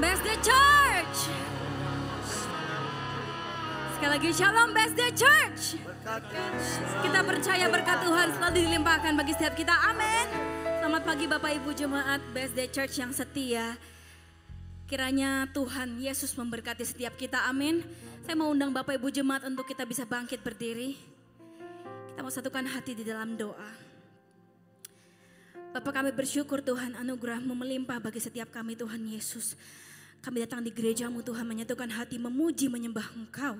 BSD Church. Sekali lagi Shalom BSD Church. Kita percaya berkat Tuhan selalu dilimpahkan bagi setiap kita. Amin. Selamat pagi Bapak Ibu Jemaat BSD Church yang setia. Kiranya Tuhan Yesus memberkati setiap kita. Amin. Saya mau undang Bapak Ibu Jemaat untuk kita bisa bangkit berdiri. Kita mau satukan hati di dalam doa. Bapak, kami bersyukur Tuhan, anugerah-Mu melimpah bagi setiap kami Tuhan Yesus. Kami datang di gereja-Mu Tuhan, menyatukan hati, memuji, menyembah Engkau.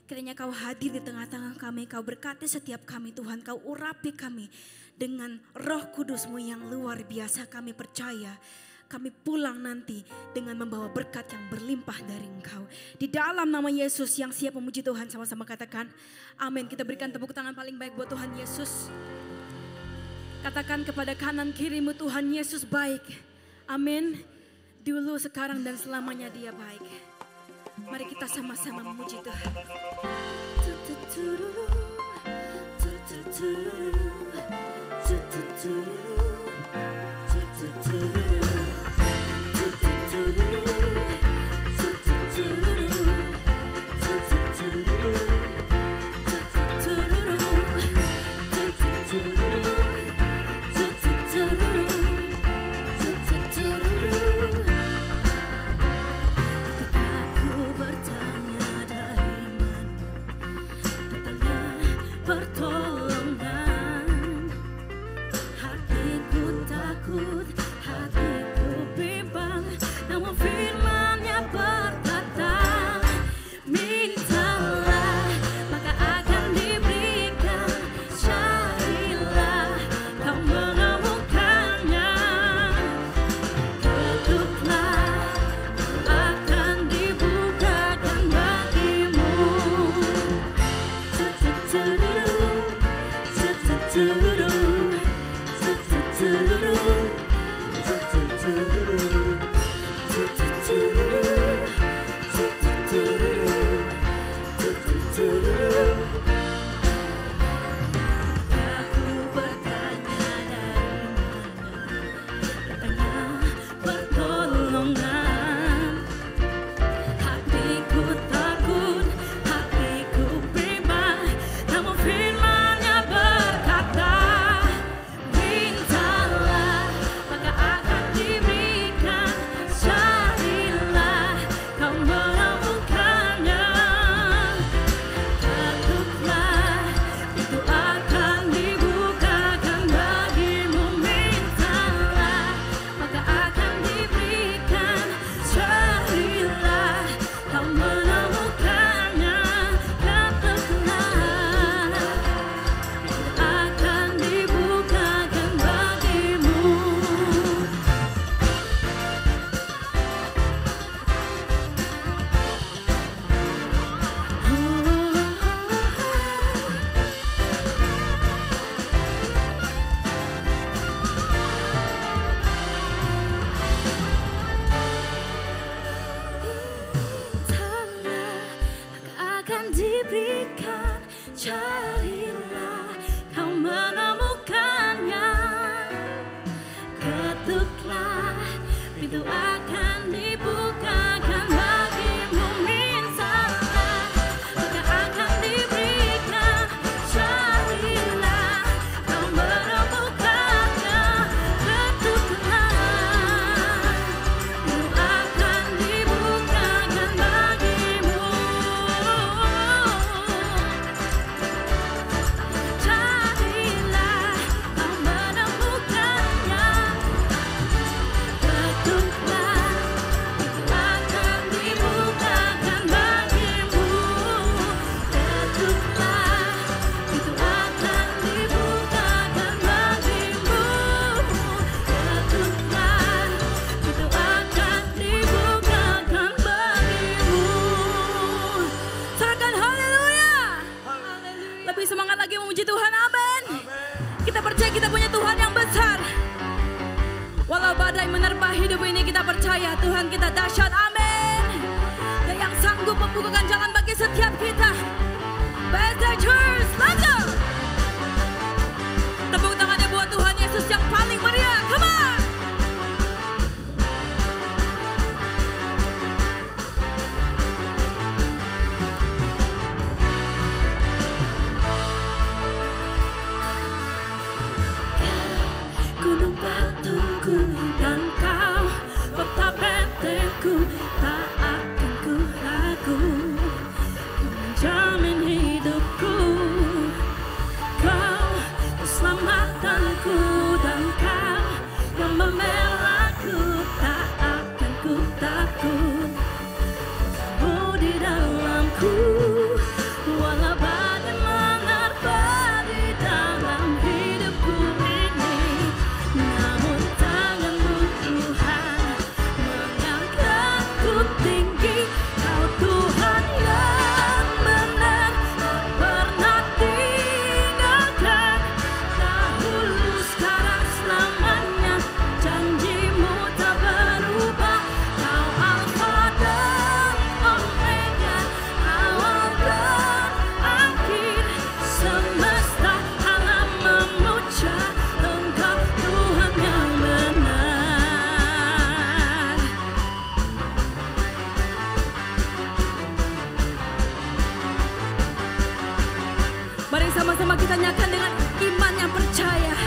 Kiranya Kau hadir di tengah-tengah kami, Kau berkati setiap kami Tuhan, Kau urapi kami dengan Roh Kudus-Mu yang luar biasa. Kami percaya kami pulang nanti dengan membawa berkat yang berlimpah dari Engkau. Di dalam nama Yesus yang siap memuji Tuhan, sama-sama katakan amin. Kita berikan tepuk tangan paling baik buat Tuhan Yesus. Katakan kepada kanan kirimu, Tuhan Yesus baik. Amin. Dulu, sekarang, dan selamanya Dia baik. Mari kita sama-sama memuji Tuhan. Mari sama-sama kita nyanyikan dengan iman yang percaya.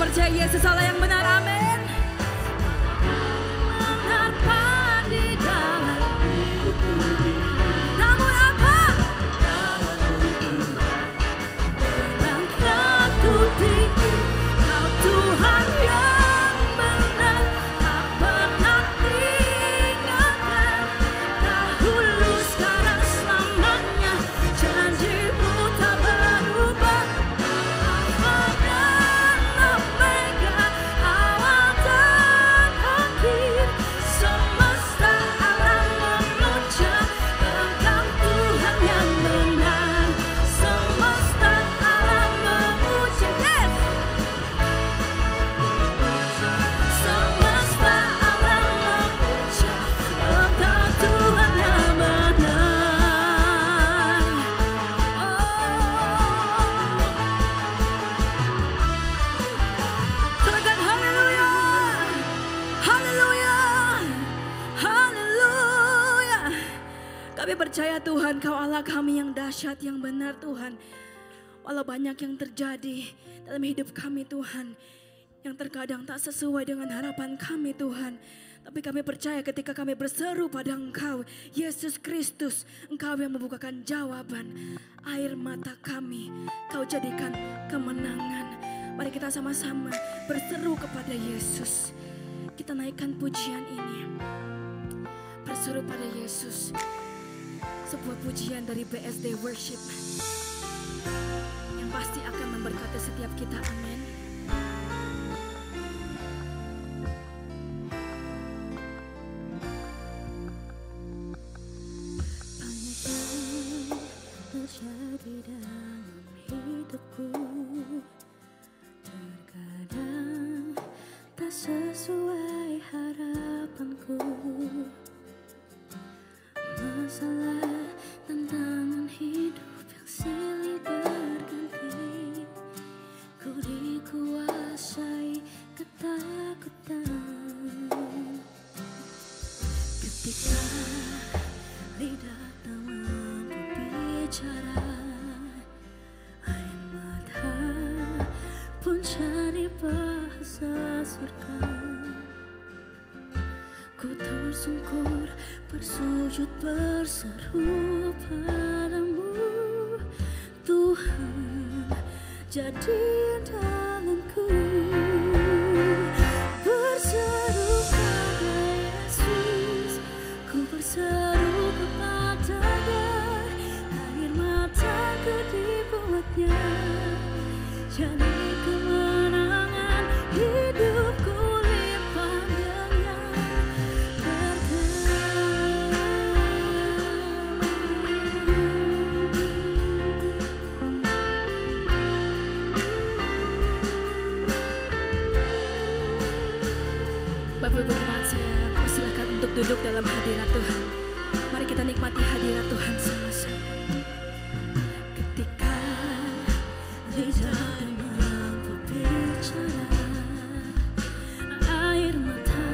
Percaya Yesus Allah yang benar, amin. Mengapa di dalam hidupku, namun apa? Langkahku tinggi, Kau Tuhan yang benar, tak pernah tinggalkan. Dahulu, sekarang, selamanya, janji-Mu tak berubah. Kami percaya Tuhan, Kau Allah kami yang dahsyat, yang benar Tuhan. Walau banyak yang terjadi dalam hidup kami Tuhan, yang terkadang tak sesuai dengan harapan kami Tuhan. Tapi kami percaya ketika kami berseru pada Engkau, Yesus Kristus, Engkau yang membukakan jawaban. Air mata kami, Kau jadikan kemenangan. Mari kita sama-sama berseru kepada Yesus. Kita naikkan pujian ini. Berseru pada Yesus. Sebuah pujian dari BSD Worship yang pasti akan memberkati setiap kita, amin. Terjadi dalam hidupku, terkadang tak sesuai harapanku. Masalah, tantangan hidup yang silih berganti, ku dikuasai ketakutan. Ketika lidah tak mampu bicara, air mata pun jadi bahasa surga. Ku tersungkur, bersujud, berseru padamu, Tuhan, jadi dalamku. Berseru pada Yesus, ku berseru kepadanya, air mataku dibuatnya jadi kemenangan hidupku. Bapak Ibu jemaat, saya persilakan untuk duduk dalam hadirat Tuhan. Mari kita nikmati hadirat Tuhan sama-sama. Ketika tidak mampu bicara, air mata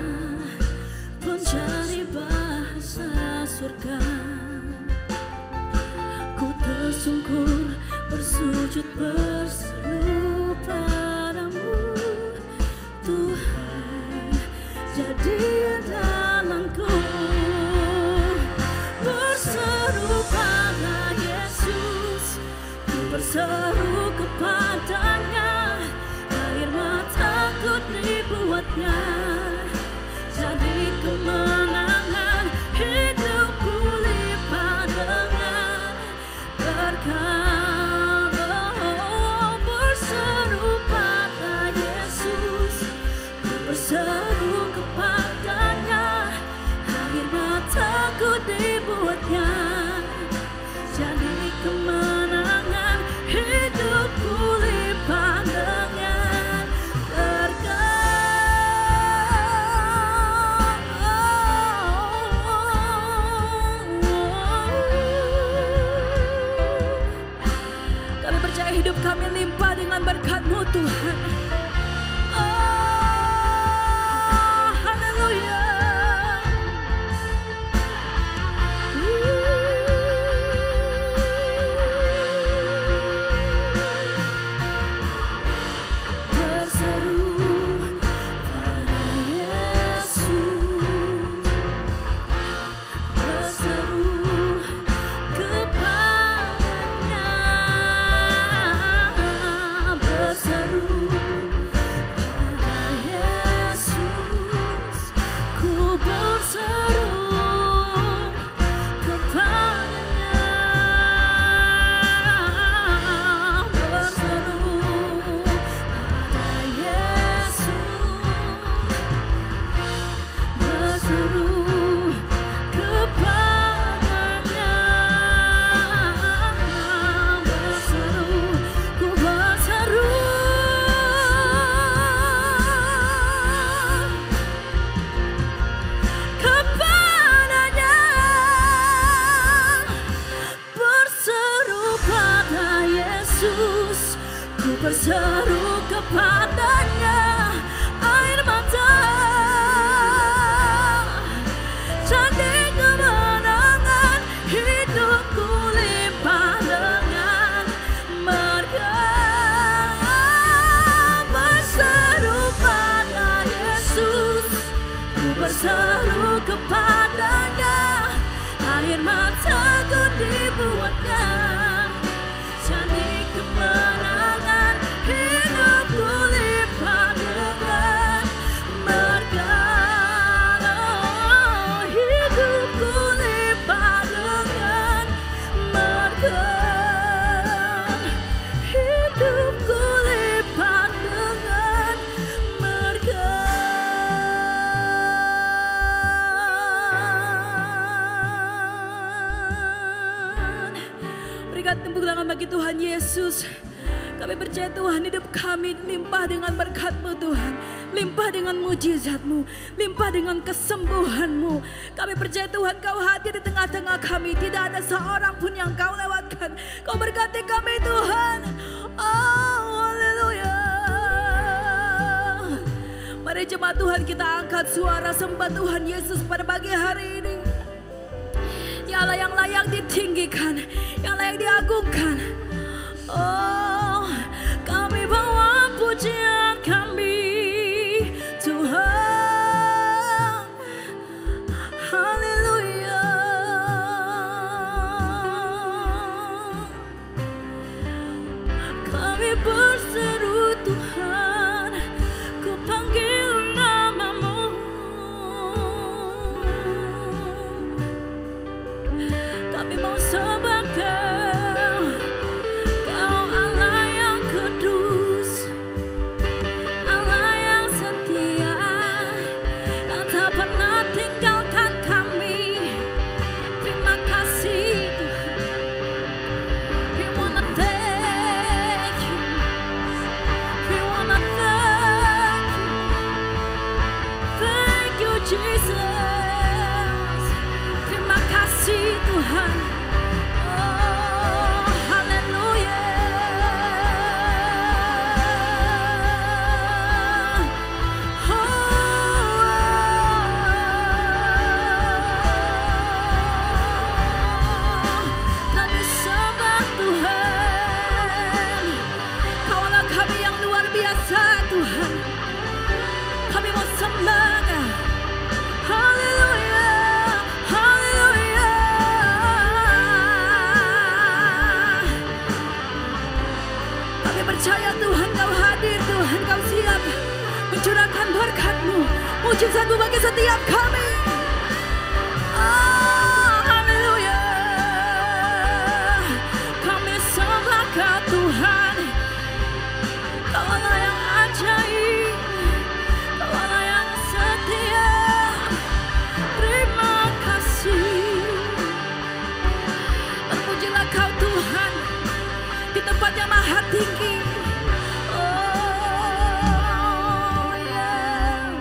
pun jadi bahasa surga. Ku tersungkur bersujud berseru padamu, Tuhan jadi andalanku. Berseru pada Yesus, ku berseru kepadanya, air mataku dibuatnya jadi kemenangan. Hidupku lipat dengan berkat. Berseru pada Yesus, ku berseru kepadanya, air mataku dibuatnya jadi kemenangan. Hidupku lipat dengan berkat. Kami percaya hidup kami limpah dengan berkat-Mu Tuhan. Oh, haleluya. Berseru kepadanya, air mata jadi kemenangan. Hidupku limpah dengan berkat. Berseru pada Yesus, ku berseru kepadanya, air mataku dibuatnya jadi kemenangan. Hidupku limpah dengan berkat. Hidupku limpah dengan berkat. Hidupku limpah dengan berkat. Berikan tepuk tangan bagi Tuhan Yesus. Kami percaya Tuhan, hidup kami limpah dengan berkat-Mu Tuhan, limpah dengan mujizat-Mu, limpah dengan kesembuhan-Mu. Kami percaya Tuhan, Kau hadir di tengah-tengah kami, tidak ada seorang pun yang Kau lewatkan. Kau berkati kami Tuhan. Oh, haleluya. Mari jemaat Tuhan, kita angkat suara sembah Tuhan Yesus pada pagi hari ini. Dialah yang layak ditinggikan, yang layak diagungkan. Oh, kami bawa pujian kami Tuhan. Haleluya. Kami berseru Tuhan, ku panggil nama-Mu. Kami mau sembah Kau, Kau Allah yang kudus, Allah yang setia, yang tak pernah tinggalkan kami. Terima kasih Tuhan. We wanna thank You. biasa Tuhan. Kami mau sembah. Haleluya, haleluya. Kami percaya Tuhan Kau hadir, Tuhan Kau siap mencurahkan berkat-Mu, mujizat-Mu bagi setiap kami. Haleluya. Kami sembah Kau Tuhan. Kaulah yang ajaib, Kaulah yang setia. Terima kasih. Terpujilah Kau Tuhan di tempat yang maha tinggi. Oh yeah.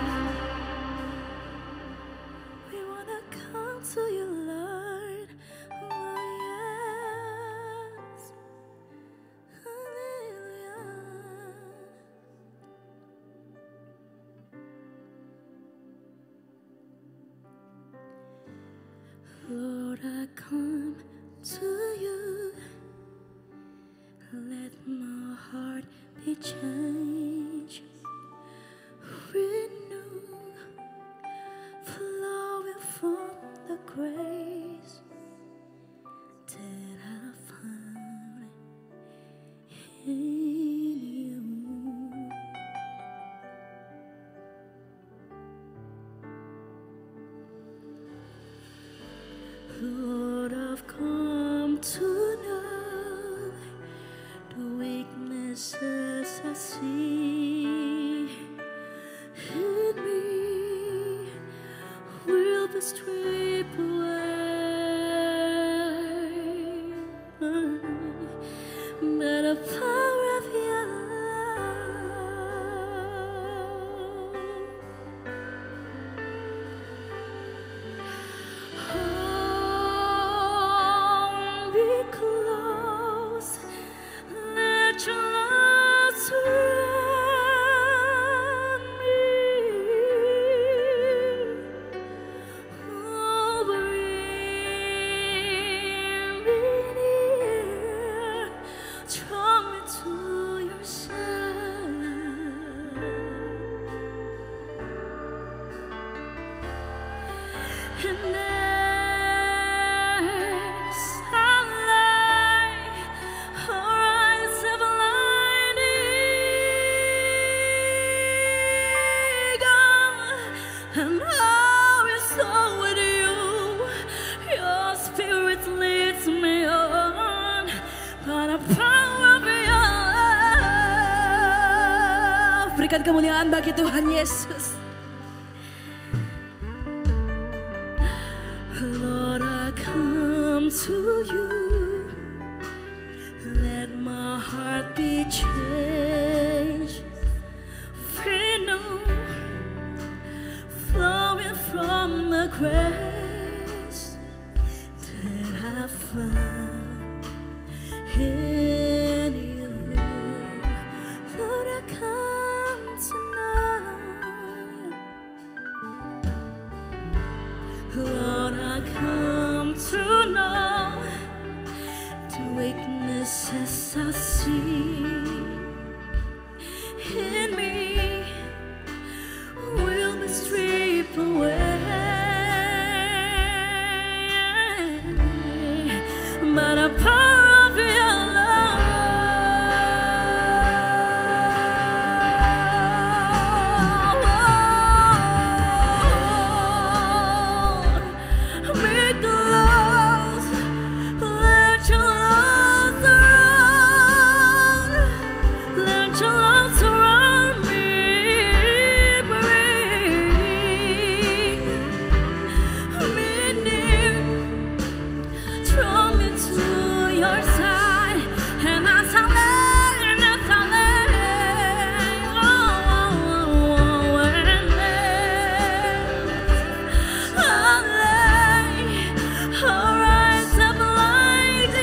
We wanna come to you, Lord. Oh yes. Hallelujah. Lord, I come to you. Let my heart be changed, renewed, flowing from the grace that I found in you. Lord, I've come to know the weaknesses I see in me will be stripped away by the power of your love. Hold me close, let your love surround me. Oh, bring me near, draw me to your side. And as I lay, our eyes have blinded, and now it's all with you. Your spirit leads me on by the power of your love. Berikan kemuliaan bagi Tuhan Yesus. Lord, I come to you. Let my heart be changed, renewed, flowing from the grace that I found in you. Lord, I come tonight. Lord, I come to know the weaknesses I see in me will be stripped away by the power of your love. Make the love, let your love surround, let your love surround me. Bring me near, draw me to your side, and as I lay, and as I lay, oh, and I lay, our eyes have blinded,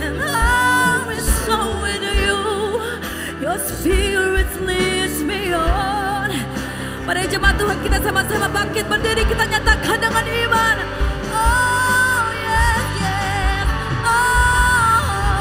and now is so with you. Your spirit leads me on. Pada jemaat Tuhan, kita sama-sama bangkit berdiri, kita nyatakan dengan iman. Oh yes, yes. Oh,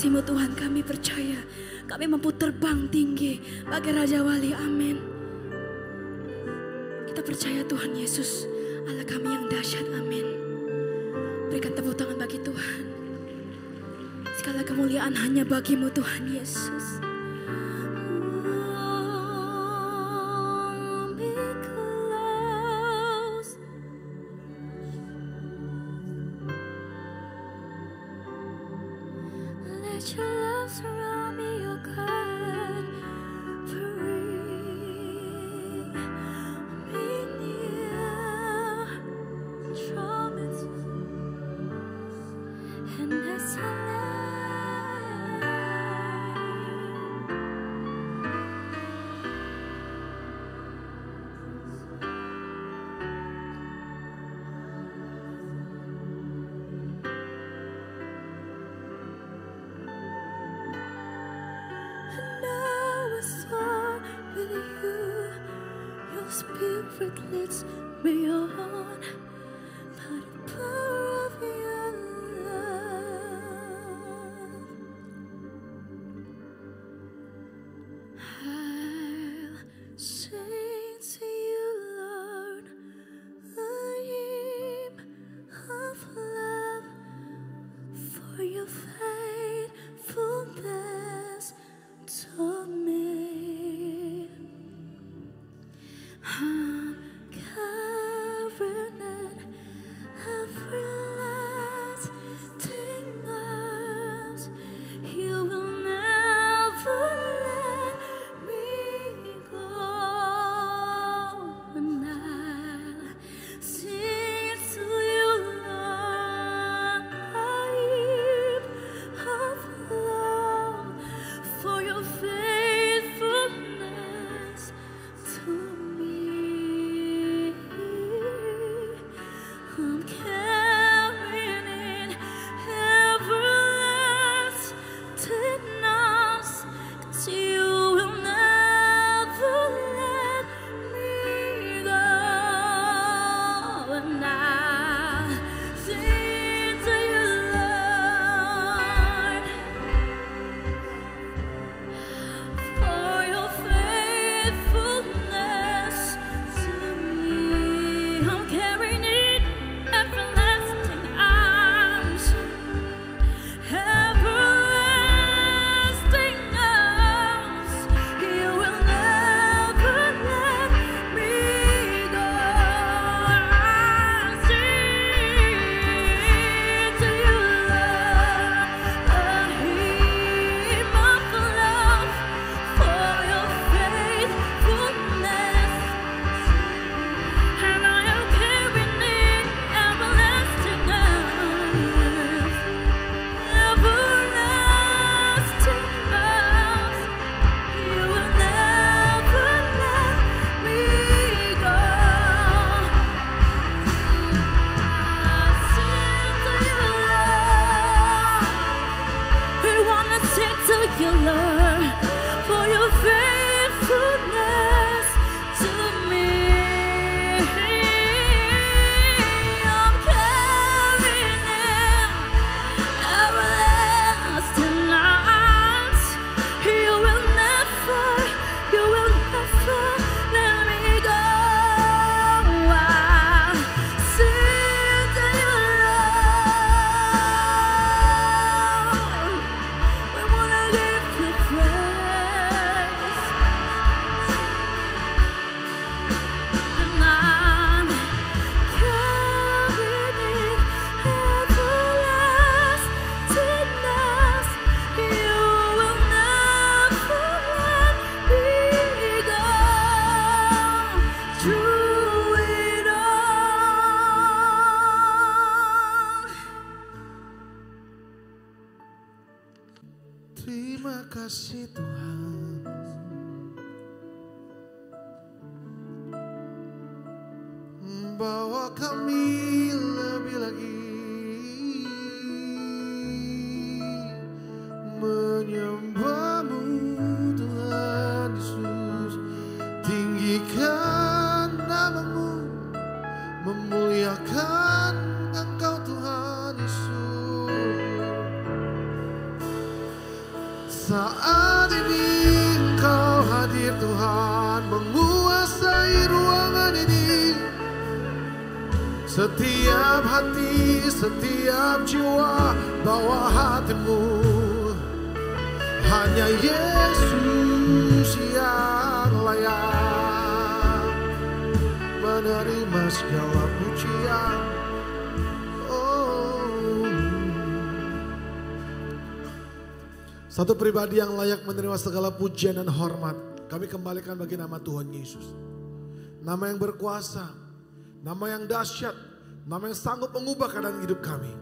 kasih-Mu Tuhan kami percaya. Kami mampu terbang tinggi bagai Raja Wali. Amin. Kita percaya Tuhan Yesus Allah kami yang dahsyat. Amin. Berikan tepuk tangan bagi Tuhan. Segala kemuliaan hanya bagi-Mu Tuhan Yesus. Let your love surround me, oh God, bring me near, draw me to, and as I Spirit leads me on by the power of your love. I'll sing to you, Lord, a hymn of love for your faithfulness to me. I'm covering every lasting loss. You will never let me go, and I'll sing to you, Lord, a hymn of love for your faithfulness to me. I'm carrying in everlasting arms, 'cause you will never let me go, and I'll sing to you, Lord, for your faithfulness to me. I'm carrying in everlasting arms, everlasting arms. You will never let me go. I'll sing to you, Lord, a hymn of love for your faithfulness. And I am carrying in everlasting arms, everlasting arms. You will never let me go. I sing to you, Lord. We wanna sing to you, Lord, for your faithfulness to me. I'm carrying in everlasting arms. You will never let me go. I'll sing to you, Lord. We wanna give you praise. And I'm carrying in everlasting arms. You will never let me go. Through it all. Terima kasih Tuhan, bawa kami lebih lagi menyembah-Mu Tuhan Yesus. Tinggikan nama-Mu, memuliakan Engkau Tuhan Yesus. Tuhan menguasai ruangan ini. Setiap hati, setiap jiwa, bawa hatimu. Hanya Yesus yang layak menerima segala pujian. Satu pribadi yang layak menerima segala pujian dan hormat, kami kembalikan bagi nama Tuhan Yesus. Nama yang berkuasa, nama yang dahsyat, nama yang sanggup mengubah keadaan hidup kami.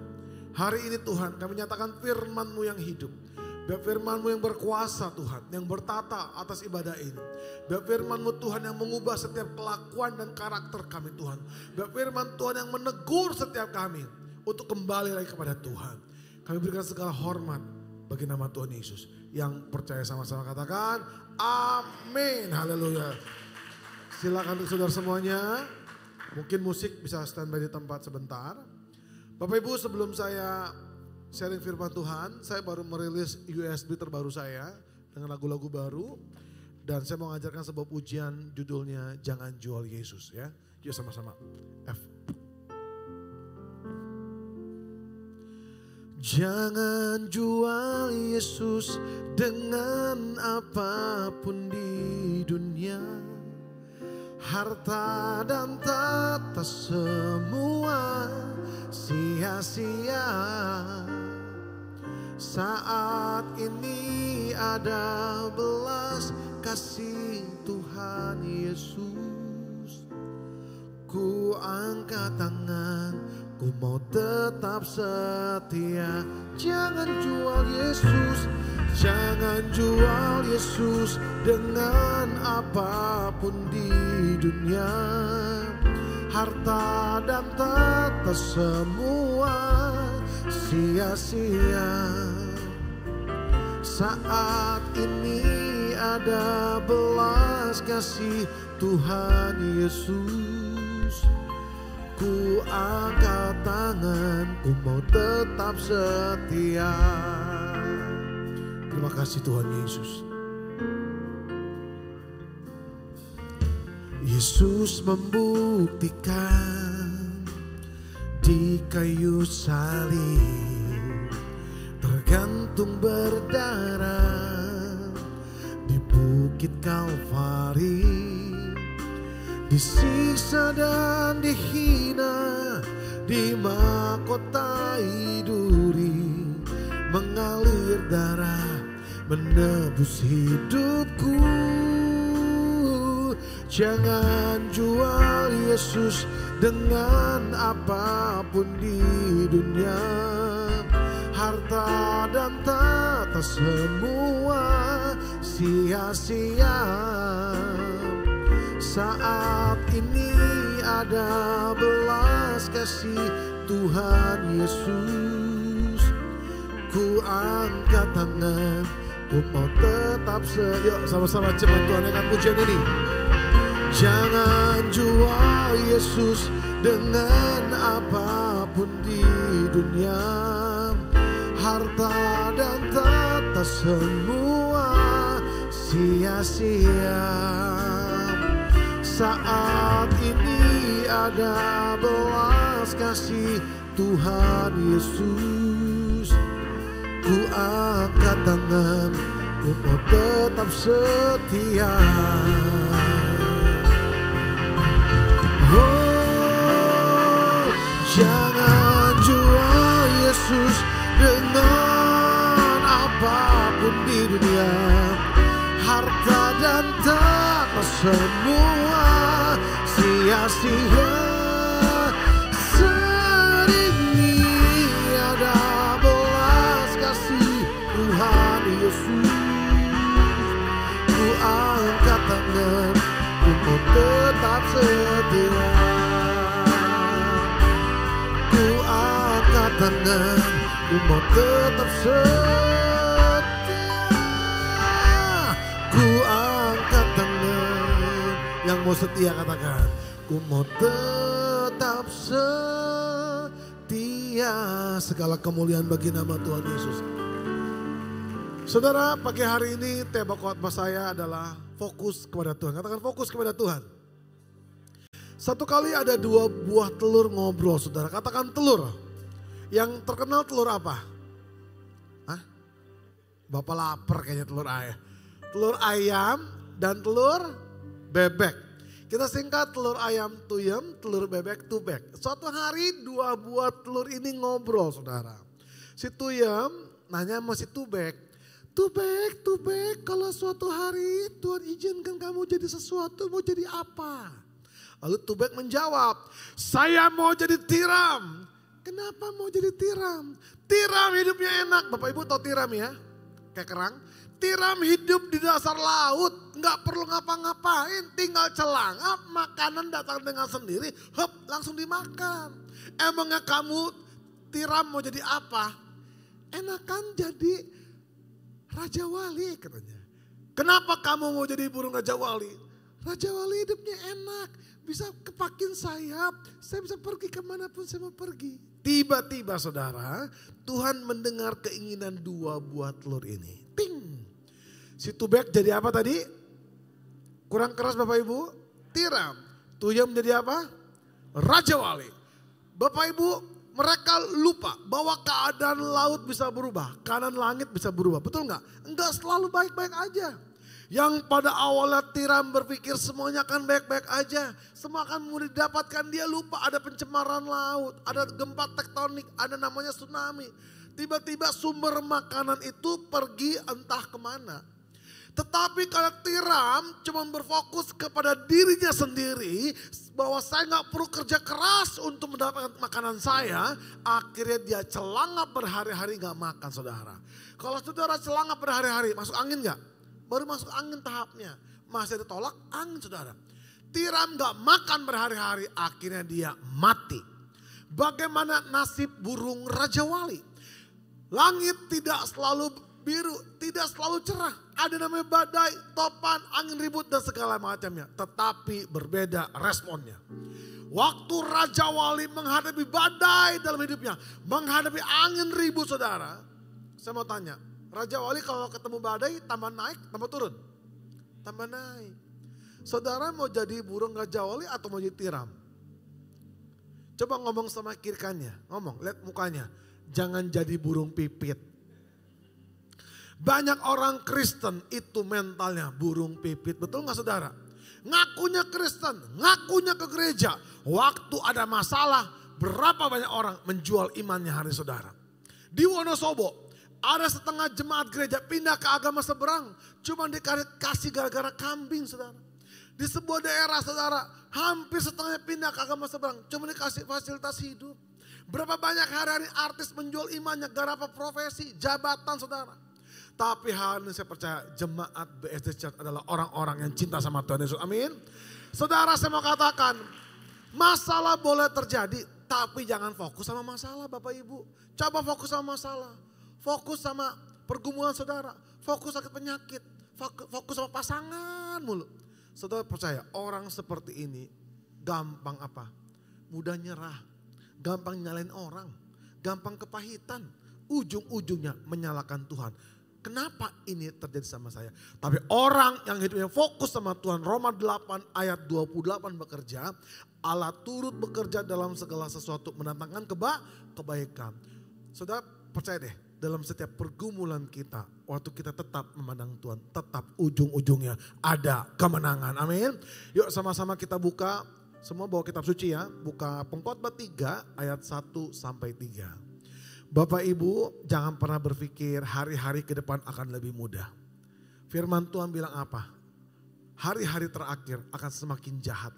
Hari ini Tuhan, kami nyatakan firman-Mu yang hidup. Biar firman-Mu yang berkuasa Tuhan, yang bertata atas ibadah ini. Biar firman-Mu Tuhan yang mengubah setiap kelakuan dan karakter kami Tuhan. Biar firman Tuhan yang menegur setiap kami untuk kembali lagi kepada Tuhan. Kami berikan segala hormat bagi nama Tuhan Yesus. Yang percaya sama-sama katakan amin. Haleluya. Silakan untuk saudara semuanya. Mungkin musik bisa standby di tempat sebentar. Bapak Ibu, sebelum saya sharing firman Tuhan, saya baru merilis USB terbaru saya dengan lagu-lagu baru. Dan saya mau ngajarkan sebuah pujian judulnya Jangan Jual Yesus ya. Yuk sama-sama. F. Jangan jual Yesus dengan apapun di dunia. Harta dan tata semua sia-sia. Saat ini ada belas kasih Tuhan Yesus. Ku angkat tangan, ku mau tetap setia. Jangan jual Yesus, jangan jual Yesus dengan apapun di dunia. Harta dan tata semua sia-sia. Saat ini ada belas kasih Tuhan Yesus. Ku angkat tangan, ku mau tetap setia. Terima kasih Tuhan Yesus. Yesus membuktikan di kayu salib, tergantung berdarah di bukit Kalvari. Disiksa dan dihina, di mahkotai duri, mengalir darah menebus hidupku. Jangan jual Yesus dengan apapun di dunia. Harta dan tata semua sia-sia. Saat ini ada belas kasih Tuhan Yesus. Ku angkat tangan, ku mau tetap setia. Sama-sama cepat Tuhan akan pujian ini. Jangan jual Yesus dengan apapun di dunia. Harta dan tata semua sia-sia. Saat ini ada belas kasih Tuhan Yesus. Ku angkat tangan, ku mau tetap setia. Oh, jangan jual Yesus dengan apapun di dunia. Harta dan tata semua sia-sia. Saat ini ada belas kasih Tuhan Yesus. Ku angkat tangan, ku mau tetap setia. Ku angkat tangan, ku mau tetap setia. Ku angkat tangan, yang mau setia katakan, ku mau tetap setia. Segala kemuliaan bagi nama Tuhan Yesus. Saudara, pagi hari ini tema khotbah saya adalah fokus kepada Tuhan. Katakan fokus kepada Tuhan. Satu kali ada dua buah telur ngobrol, saudara. Katakan telur. Yang terkenal telur apa? Hah? Bapak lapar kayaknya telur ayam. Telur ayam dan telur bebek. Kita singkat telur ayam tuyem, telur bebek tubek. Suatu hari dua buah telur ini ngobrol, saudara. Si tuyem nanya sama si tubek. Tubek, kalau suatu hari Tuhan izinkan kamu jadi sesuatu, mau jadi apa? Lalu Tubek menjawab, saya mau jadi tiram. Kenapa mau jadi tiram? Tiram hidupnya enak. Bapak Ibu tahu tiram ya? Kayak kerang. Tiram hidup di dasar laut, nggak perlu ngapa-ngapain, tinggal celangap, makanan datang dengan sendiri, hop langsung dimakan. Emangnya kamu tiram mau jadi apa? Enakan jadi Raja Wali katanya. Kenapa kamu mau jadi burung Raja Wali? Raja Wali hidupnya enak. Bisa kepakin sayap. Saya bisa pergi kemanapun saya mau pergi. Tiba-tiba saudara, Tuhan mendengar keinginan dua buah telur ini. Ting. Si Tubek jadi apa tadi? Kurang keras Bapak Ibu? Tiram. Tuyem jadi apa? Raja Wali. Bapak Ibu, mereka lupa bahwa keadaan laut bisa berubah, keadaan langit bisa berubah, betul nggak? Enggak selalu baik-baik aja. Yang pada awalnya tiram berpikir semuanya akan baik-baik aja, semua akan mudah didapatkan, dia lupa ada pencemaran laut, ada gempa tektonik, ada namanya tsunami. Tiba-tiba sumber makanan itu pergi entah kemana. Tetapi kalau tiram cuma berfokus kepada dirinya sendiri, bahwa saya nggak perlu kerja keras untuk mendapatkan makanan saya, akhirnya dia celangap berhari-hari nggak makan, saudara. Kalau saudara celangap berhari-hari, masuk angin nggak? Baru masuk angin tahapnya, masih ditolak angin, saudara. Tiram nggak makan berhari-hari, akhirnya dia mati. Bagaimana nasib burung Raja Wali? Langit tidak selalu biru, tidak selalu cerah. Ada namanya badai, topan, angin ribut dan segala macamnya. Tetapi berbeda responnya. Waktu Raja Wali menghadapi badai dalam hidupnya, menghadapi angin ribut, saudara. Saya mau tanya, Raja Wali kalau ketemu badai tambah naik, tambah turun? Tambah naik. Saudara mau jadi burung Raja Wali atau mau jadi tiram? Coba ngomong sama kiri kanannya, ngomong, lihat mukanya. Jangan jadi burung pipit. Banyak orang Kristen itu mentalnya burung pipit, betul gak saudara? Ngakunya Kristen, ngakunya ke gereja. Waktu ada masalah, berapa banyak orang menjual imannya hari saudara. Di Wonosobo, ada setengah jemaat gereja pindah ke agama seberang. Cuma dikasih gara-gara kambing, saudara. Di sebuah daerah, saudara, hampir setengahnya pindah ke agama seberang. Cuma dikasih fasilitas hidup. Berapa banyak hari-hari artis menjual imannya gara-gara profesi, jabatan, saudara. Tapi hari ini saya percaya jemaat BSD Church adalah orang-orang yang cinta sama Tuhan Yesus. Amin. Saudara, saya mau katakan, masalah boleh terjadi, tapi jangan fokus sama masalah, Bapak Ibu. Coba fokus sama masalah. Fokus sama pergumulan saudara. Fokus sakit penyakit. Fokus sama pasangan mulu. Saudara percaya orang seperti ini gampang apa? Mudah nyerah. Gampang nyalain orang. Gampang kepahitan. Ujung-ujungnya menyalahkan Tuhan. Kenapa ini terjadi sama saya? Tapi orang yang hidupnya fokus sama Tuhan, Roma 8 ayat 28 bekerja, Allah turut bekerja dalam segala sesuatu mendatangkan kebaikan. Saudara percaya deh, dalam setiap pergumulan kita, waktu kita tetap memandang Tuhan, tetap ujung-ujungnya ada kemenangan. Amin. Yuk sama-sama kita buka, semua bawa kitab suci ya, buka Pengkhotbah 3 ayat 1 sampai 3. Bapak Ibu jangan pernah berpikir hari-hari ke depan akan lebih mudah. Firman Tuhan bilang apa? Hari-hari terakhir akan semakin jahat.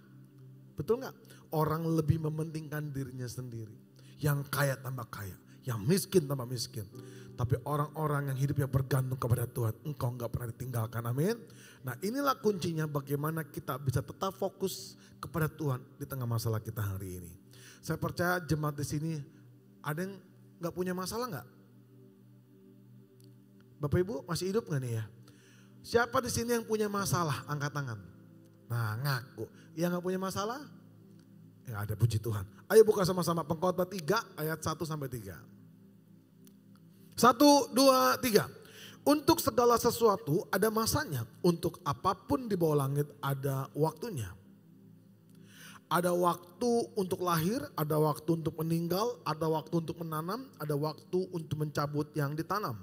Betul gak? Orang lebih mementingkan dirinya sendiri. Yang kaya tambah kaya. Yang miskin tambah miskin. Tapi orang-orang yang hidupnya bergantung kepada Tuhan, engkau gak pernah ditinggalkan. Amin. Nah inilah kuncinya bagaimana kita bisa tetap fokus kepada Tuhan di tengah masalah kita hari ini. Saya percaya jemaat di sini ada yang gak punya masalah gak? Bapak Ibu masih hidup gak nih ya? Siapa di sini yang punya masalah? Angkat tangan. Nah ngaku. Yang gak punya masalah? Ya ada, puji Tuhan. Ayo buka sama-sama Pengkhotbah 3 ayat 1 sampai 3. 1, 2, 3. Untuk segala sesuatu ada masanya. Untuk apapun di bawah langit ada waktunya. Ada waktu untuk lahir, ada waktu untuk meninggal, ada waktu untuk menanam, ada waktu untuk mencabut yang ditanam.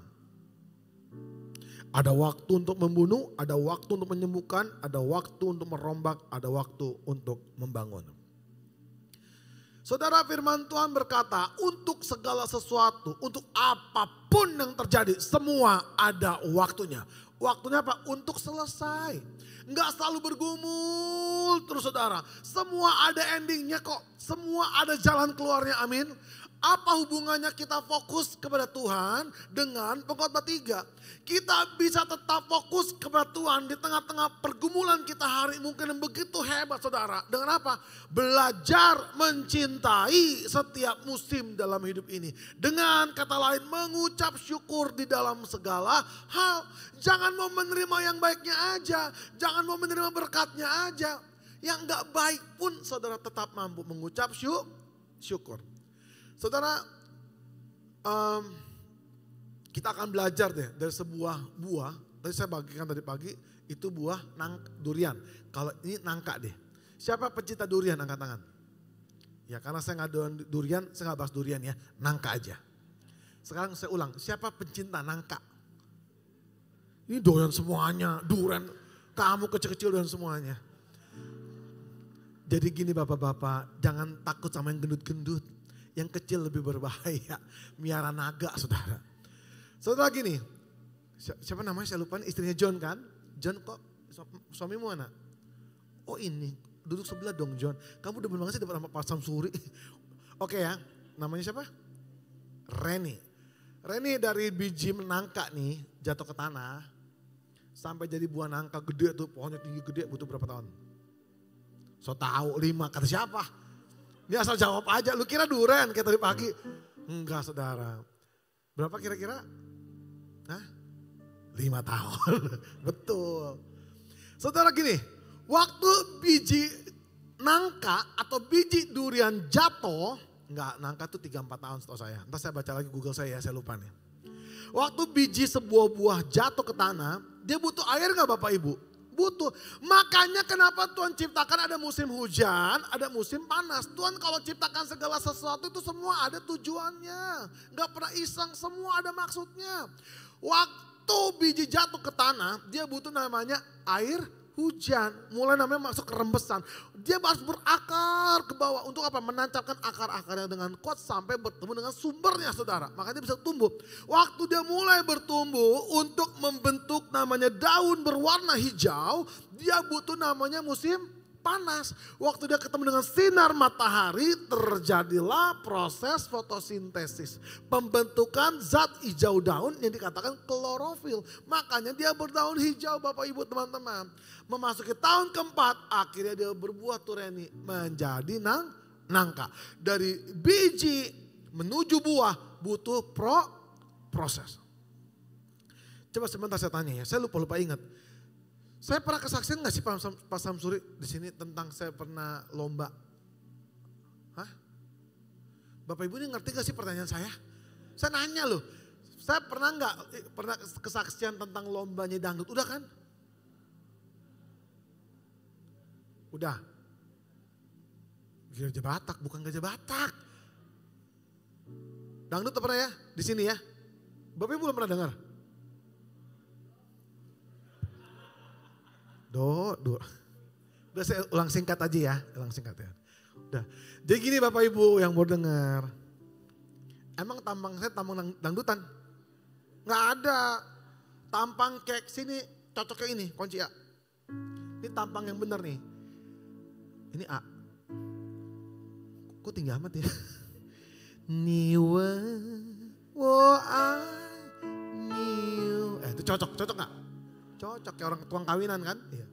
Ada waktu untuk membunuh, ada waktu untuk menyembuhkan, ada waktu untuk merombak, ada waktu untuk membangun. Saudara, firman Tuhan berkata, untuk segala sesuatu, untuk apapun yang terjadi, semua ada waktunya. Waktunya apa? Untuk selesai. Enggak selalu bergumul terus saudara. Semua ada endingnya kok. Semua ada jalan keluarnya, amin. Apa hubungannya kita fokus kepada Tuhan dengan Pengkhotbah 3? Kita bisa tetap fokus kepada Tuhan di tengah-tengah pergumulan kita hari mungkin yang begitu hebat saudara. Dengan apa? Belajar mencintai setiap musim dalam hidup ini. Dengan kata lain mengucap syukur di dalam segala hal. Jangan mau menerima yang baiknya aja. Jangan mau menerima berkatnya aja. Yang gak baik pun saudara tetap mampu mengucap syukur. Saudara, kita akan belajar deh dari sebuah buah. Tadi saya bagikan tadi pagi, itu buah durian. Kalau ini nangka deh. Siapa pencinta durian angkat tangan? Ya karena saya nggak durian, saya nggak bahas durian ya, nangka aja. Sekarang saya ulang, siapa pencinta nangka? Ini doyan semuanya, durian. Kamu kecil-kecil doyan semuanya. Jadi gini bapak-bapak, jangan takut sama yang gendut-gendut. Yang kecil lebih berbahaya, miara naga saudara. Saudara gini, siapa namanya saya lupa, istrinya John kan? John kok suamimu mana? Oh ini, duduk sebelah dong John. Kamu udah banget sih dapat nama Pak Samsuri. Oke ya, namanya siapa? Reni. Reni dari biji nangka nih jatuh ke tanah. Sampai jadi buah nangka gede tuh, pohonnya tinggi gede butuh berapa tahun? So tahu 5, kata siapa? Dia asal jawab aja, lu kira durian kayak tadi pagi? Enggak saudara. Berapa kira-kira? 5 tahun. Betul. Saudara gini, waktu biji nangka atau biji durian jatuh, enggak nangka tuh 3-4 tahun setahu saya. Ntar saya baca lagi Google saya ya, saya lupa nih. Waktu biji sebuah buah jatuh ke tanah, dia butuh air gak Bapak Ibu? Butuh. Makanya kenapa Tuhan ciptakan ada musim hujan, ada musim panas. Tuhan kalau ciptakan segala sesuatu itu semua ada tujuannya. Gak pernah iseng, semua ada maksudnya. Waktu biji jatuh ke tanah, dia butuh namanya air hujan. Mulai namanya masuk ke rembesan. Dia harus berakar ke bawah. Untuk apa? Menancapkan akar-akarnya dengan kuat sampai bertemu dengan sumbernya saudara. Makanya dia bisa tumbuh. Waktu dia mulai bertumbuh untuk membentuk namanya daun berwarna hijau. Dia butuh namanya musim panas. Waktu dia ketemu dengan sinar matahari terjadilah proses fotosintesis. Pembentukan zat hijau daun yang dikatakan klorofil. Makanya dia berdaun hijau Bapak Ibu teman-teman. Memasuki tahun keempat akhirnya dia berbuah tureni menjadi nangka. Dari biji menuju buah butuh proses. Coba sebentar saya tanya ya, saya lupa ingat. Saya pernah kesaksian gak sih Pak Samsuri di sini tentang saya pernah lomba? Hah? Bapak Ibu ini ngerti gak sih pertanyaan saya? Saya nanya loh, saya pernah kesaksian tentang lombanya dangdut? Udah kan? Udah. Gajah Batak, bukan Gajah Batak. Dangdut pernah ya? Di sini ya? Bapak Ibu belum pernah dengar? Udah saya ulang singkat aja ya, ulang singkat ya. Udah. Jadi gini Bapak Ibu yang mau dengar. Emang tampang saya tampang dangdutan? Nggak ada. Tampang kayak sini cocoknya ini, kunci A. Ini tampang yang benar nih. Ini A. Kok tinggi amat ya? Niwa, I knew. Itu cocok gak? Cocok kayak orang tuang kawinan kan? Iya.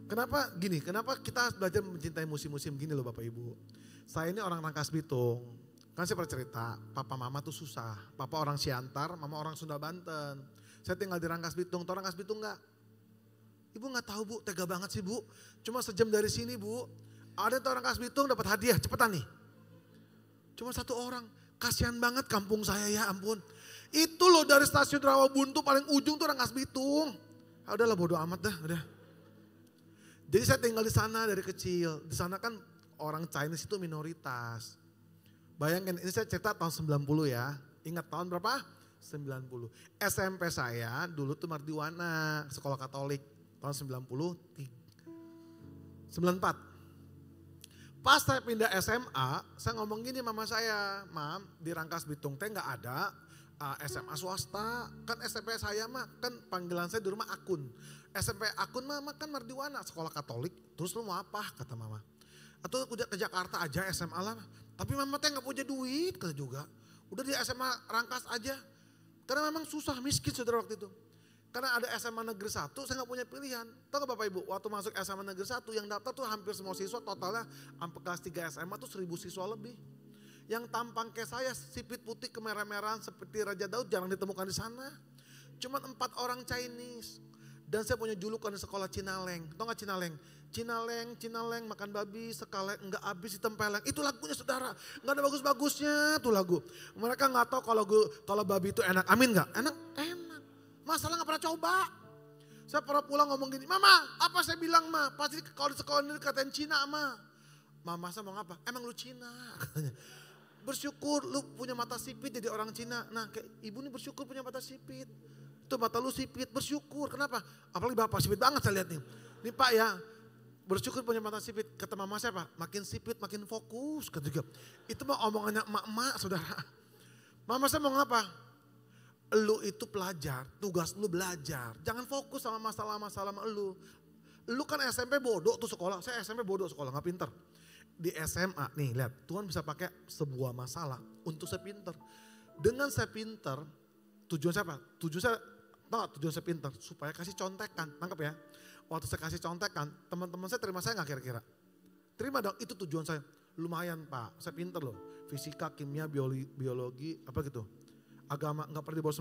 Kenapa gini? Kenapa kita belajar mencintai musim-musim gini loh Bapak Ibu? Saya ini orang Rangkas Bitung. Kan saya pernah cerita, papa mama tuh susah. Papa orang Siantar, mama orang Sunda Banten. Saya tinggal di Rangkas Bitung. Tahu Rangkas Bitung gak? Ibu gak tahu Bu, tega banget sih Bu. Cuma sejam dari sini Bu. Ada yang tahu Rangkas Bitung dapat hadiah, cepetan nih. Cuma 1 orang. Kasihan banget kampung saya ya ampun. Itu loh dari stasiun Rawabuntu paling ujung tuh Rangkas Bitung. Ah, udahlah bodo amat dah, udah. Jadi saya tinggal di sana dari kecil. Di sana kan orang Chinese itu minoritas. Bayangin, ini saya cerita tahun 90 ya. Ingat tahun berapa? 90. SMP saya dulu tuh Mardiwana, sekolah Katolik. Tahun 94. Pas saya pindah SMA, saya ngomong gini mama saya, Mam, di Rangkas Bitung teh nggak ada SMA swasta. Kan SMP saya mah, kan panggilan saya di rumah Akun. SMP Akun mah kan Mardiwana, sekolah Katolik. Terus lu mau apa? Kata mama. Atau udah ke Jakarta aja SMA lah. Tapi mama teh nggak punya duit, kata juga. Udah di SMA Rangkas aja. Karena memang susah, miskin saudara waktu itu. Karena ada SMA Negeri 1, saya nggak punya pilihan. Tahu gak Bapak Ibu, waktu masuk SMA Negeri 1 yang daftar tuh hampir semua siswa, totalnya sampai kelas 3 SMA tuh 1000 siswa lebih. Yang tampang kayak saya, sipit putih kemerah-merahan seperti Raja Daud jarang ditemukan di sana. Cuma 4 orang Chinese. Dan saya punya julukan di sekolah Cinaleng. Tahu gak Cinaleng? Cinaleng, makan babi, sekali enggak habis ditempeleng. Itu lagunya saudara, enggak ada bagus-bagusnya tuh lagu. Mereka enggak tahu kalau babi itu enak, amin enggak? Enak. Masalah enggak pernah coba. Saya pernah pulang ngomong gini, Mama apa saya bilang Ma? Pasti kalau di sekolah ini dikatain Cina Ma. Mama saya mau apa? Emang lu Cina katanya. Bersyukur lu punya mata sipit jadi orang Cina. Nah kayak ibu ini bersyukur punya mata sipit. Itu mata lu sipit, bersyukur. Kenapa? Apalagi bapak sipit banget saya lihat nih. Nih Pak ya, bersyukur punya mata sipit. Kata mama saya Pak, makin sipit makin fokus. Kata juga. Itu mah omongannya emak-emak saudara. Mama saya mau ngapa? Lu itu pelajar, tugas lu belajar. Jangan fokus sama masalah-masalah sama lu. Lu kan SMP bodoh tuh sekolah. Saya SMP bodoh sekolah, gak pinter. Di SMA nih lihat, Tuhan bisa pakai sebuah masalah untuk saya pinter. Dengan saya pinter, tujuan saya apa? Tujuan saya pinter supaya kasih contekan, tangkap ya. Waktu saya kasih contekan, teman-teman saya terima saya gak kira-kira? Terima dong, itu tujuan saya. Lumayan Pak, saya pinter loh. Fisika, kimia, biologi, apa gitu. Agama gak pernah di bawah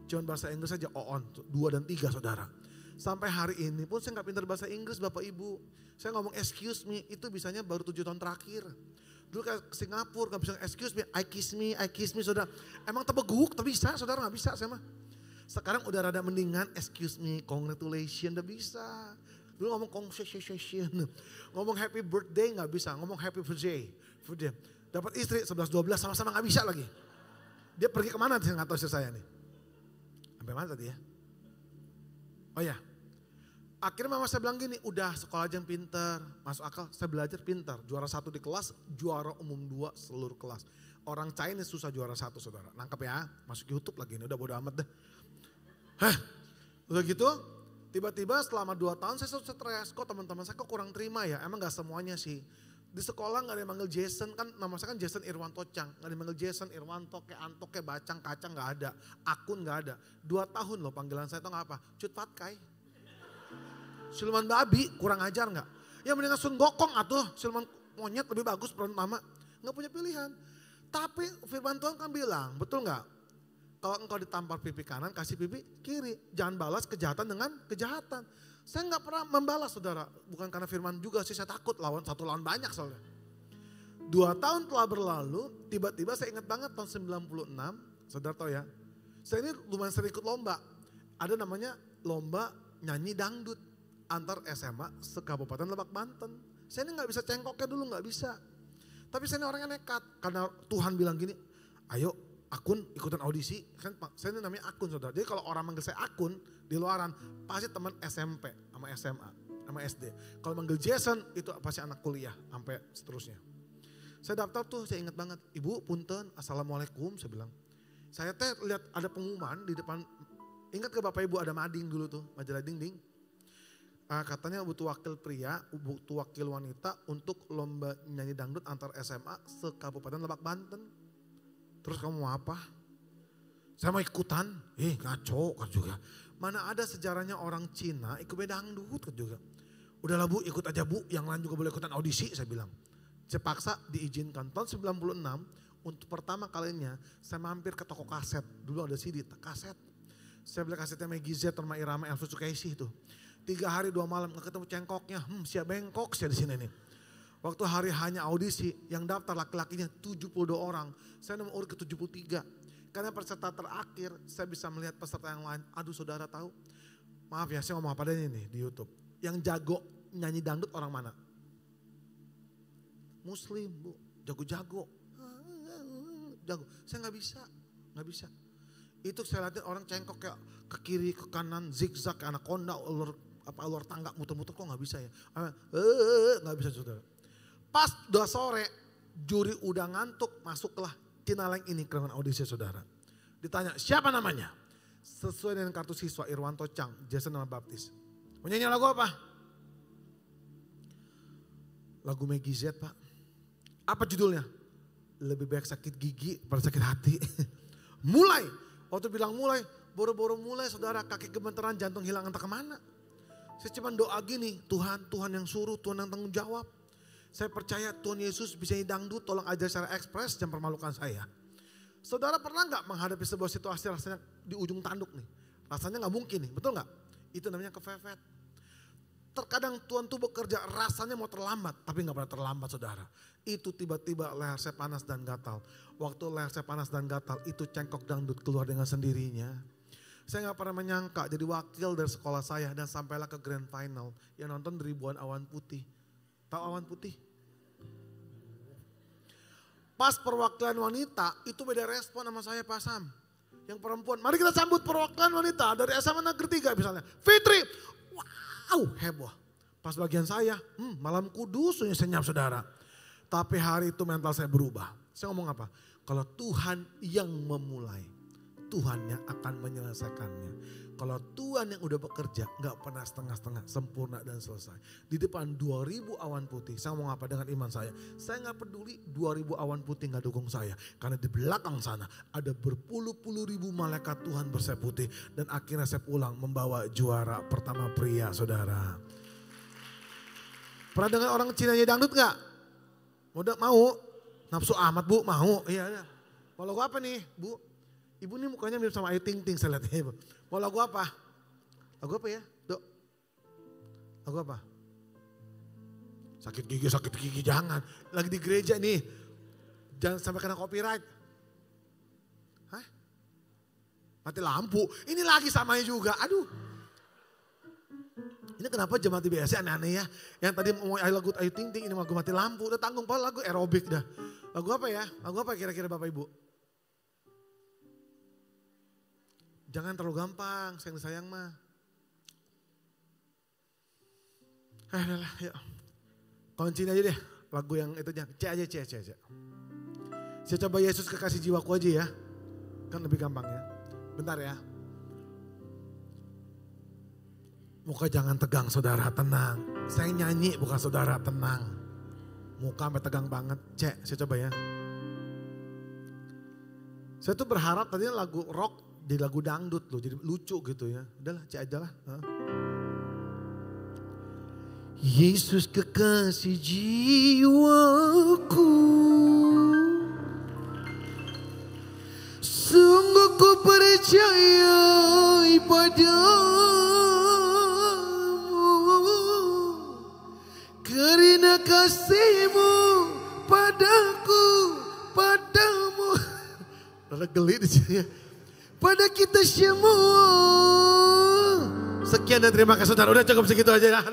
9. Cuman bahasa Inggris saja OON, 2 dan 3 saudara. Sampai hari ini pun saya gak pinter bahasa Inggris Bapak Ibu. Saya ngomong excuse me, itu bisanya baru 7 tahun terakhir. Dulu kayak ke Singapura gak bisa excuse me, I kiss me saudara. Emang tebeguk, tapi bisa saudara gak bisa saya mah. Sekarang udah rada mendingan, excuse me, congratulations, udah bisa. Dulu ngomong congratulations, ngomong happy birthday gak bisa, ngomong happy birthday. Dapat istri 11-12 sama-sama gak bisa lagi. Dia pergi kemana saya gak tahu istri saya nih. Sampai mana tadi ya? Oh ya, akhirnya mama saya bilang gini, udah sekolah aja yang pinter, masuk akal, saya belajar pinter. Juara 1 di kelas, juara umum 2 seluruh kelas. Orang Chinese susah juara 1 saudara, nangkep ya, masuk YouTube lagi ini, udah bodo amat deh. Udah gitu, tiba-tiba selama 2 tahun saya stres, kok teman-teman saya kok kurang terima ya, emang gak semuanya sih. Di sekolah gak ada yang manggil Jason, kan nama saya kan Jason Irwanto Chang. Gak ada yang manggil Jason, Irwanto, kayak Anto, kayak Bacang, Kacang gak ada. Akun gak ada. 2 tahun loh panggilan saya itu gak apa? Cut Patkai. Siluman babi, kurang ajar gak? Ya mendingan Sun Gokong atuh, siluman monyet lebih bagus peran utama. Gak punya pilihan. Tapi firman Tuhan kan bilang, betul gak? Kalau engkau ditampar pipi kanan, kasih pipi kiri. Jangan balas kejahatan dengan kejahatan. Saya gak pernah membalas saudara, bukan karena firman juga sih, saya takut satu lawan banyak soalnya. 2 tahun telah berlalu, tiba-tiba saya ingat banget tahun 96, saudara tahu ya. Saya ini lumayan sering ikut lomba, ada namanya lomba nyanyi dangdut antar SMA se-Kabupaten Lebak Banten. Saya ini gak bisa cengkoknya dulu, gak bisa. Tapi saya ini orangnya nekat, karena Tuhan bilang gini, ayo Akun ikutan audisi, kan saya ini namanya Akun saudara. Jadi kalau orang manggil saya Akun di luaran, pasti teman SMP sama SMA sama SD. Kalau manggil Jason itu pasti anak kuliah sampai seterusnya. Saya daftar tuh, saya ingat banget, Ibu punten, Assalamualaikum saya bilang. Saya teh lihat ada pengumuman di depan, ingat ke Bapak Ibu ada mading dulu tuh, majalah dinding. Katanya butuh wakil pria, butuh wakil wanita untuk lomba nyanyi dangdut antar SMA se-Kabupaten Lebak Banten. Terus kamu mau apa? Saya mau ikutan. Ngaco kan juga. Mana ada sejarahnya orang Cina ikut dangdut kan juga. Udahlah Bu, ikut aja Bu, yang lain juga boleh ikutan audisi saya bilang. Saya paksa diizinkan. Tahun 96 untuk pertama kalinya saya mampir ke toko kaset. Dulu ada CD, kaset. Saya beli kasetnya Maggie Z, Norma Irama, Elvis Sukaisi itu. 3 hari 2 malam gak ketemu cengkoknya. Siap bengkok saya di sini nih. Waktu hari hanya audisi, yang daftar laki-lakinya 72 orang. Saya nomor urut ke 73. Karena peserta terakhir saya bisa melihat peserta yang lain. Aduh saudara tahu, maaf ya saya ngomong apa adanya nih di YouTube. Yang jago nyanyi dangdut orang mana? Muslim bu, jago-jago. Jago, saya nggak bisa. Itu saya lihatin orang cengkok kayak ke kiri ke kanan, zigzag kayak anaconda, ulur tangga muter-muter kok nggak bisa ya? Nggak bisa saudara. Pas udah sore, juri udah ngantuk, masuklah Cinaleng ini ke ruangan audisi saudara. Ditanya siapa namanya? Sesuai dengan kartu siswa Irwanto Chang, Jason nama baptis. Mau nyanyi lagu apa? Lagu Maggie Z pak. Apa judulnya? Lebih baik sakit gigi pada sakit hati. Mulai. Waktu bilang mulai, boro-boro mulai saudara, kaki gemeteran, jantung hilang entah kemana. Saya cuma doa gini, Tuhan yang suruh, Tuhan yang tanggung jawab. Saya percaya Tuhan Yesus bisa dangdut, tolong ajar secara ekspres, jangan permalukan saya. Saudara pernah gak menghadapi sebuah situasi rasanya di ujung tanduk nih? Rasanya gak mungkin nih, betul gak? Itu namanya kepepet. Terkadang Tuhan tuh bekerja rasanya mau terlambat, tapi gak pernah terlambat saudara. Itu tiba-tiba leher saya panas dan gatal. Waktu leher saya panas dan gatal, itu cengkok dangdut keluar dengan sendirinya. Saya gak pernah menyangka jadi wakil dari sekolah saya dan sampailah ke grand final. Yang nonton ribuan awan putih. Tahu awan putih? Pas perwakilan wanita, itu beda respon sama saya Pak Sam. Yang perempuan, mari kita sambut perwakilan wanita dari SMA Negeri 3 misalnya. Fitri, wow heboh. Pas bagian saya, malam kudus senyap saudara. Tapi hari itu mental saya berubah. Saya ngomong apa? Kalau Tuhan yang memulai, Tuhan yang akan menyelesaikannya. Kalau Tuhan yang udah bekerja, gak pernah setengah-setengah, sempurna dan selesai. Di depan 2000 awan putih, saya ngomong apa dengan iman saya? Saya gak peduli 2000 awan putih gak dukung saya. Karena di belakang sana ada berpuluh-puluh ribu malaikat Tuhan bersayap putih. Dan akhirnya saya pulang membawa juara pertama pria saudara. Pernah dengar orang Cina dangdut gak? Mau? Nafsu amat bu, mau? Iya. Mau lagu apa nih bu? Ibu nih mukanya mirip sama Ayu Ting Ting saya lihat ibu. Mau lagu apa? Lagu apa ya dok? Lagu apa? Sakit gigi jangan. Lagi di gereja nih. Jangan sampai kena copyright. Hah? Mati lampu. Ini lagi samanya juga. Aduh. Ini kenapa jemaat IBS aneh-aneh ya. Yang tadi mau lagu Ayu Ting Ting, ini lagu mati lampu. Udah tanggung pala lagu aerobik dah. Lagu apa ya? Lagu apa kira-kira Bapak Ibu? Jangan terlalu gampang, sayang mah. Udahlah, yuk. Kunciin aja deh lagu yang itu C aja. Saya coba Yesus kekasih jiwaku aja ya. Kan lebih gampang ya. Bentar ya. Muka jangan tegang saudara, tenang. Saya nyanyi bukan saudara, tenang. Muka sampai tegang banget. Saya coba ya. Saya tuh berharap tadinya lagu rock jadi lagu dangdut loh, jadi lucu gitu ya. Udahlah, aja lah. Yesus kekasih jiwaku, sungguh ku percaya padamu, karena kasih-Mu padamu. Ada geli di sini ya. Pada kita semua. Sekian dan terima kasih saudara. Udah cukup segitu aja ya.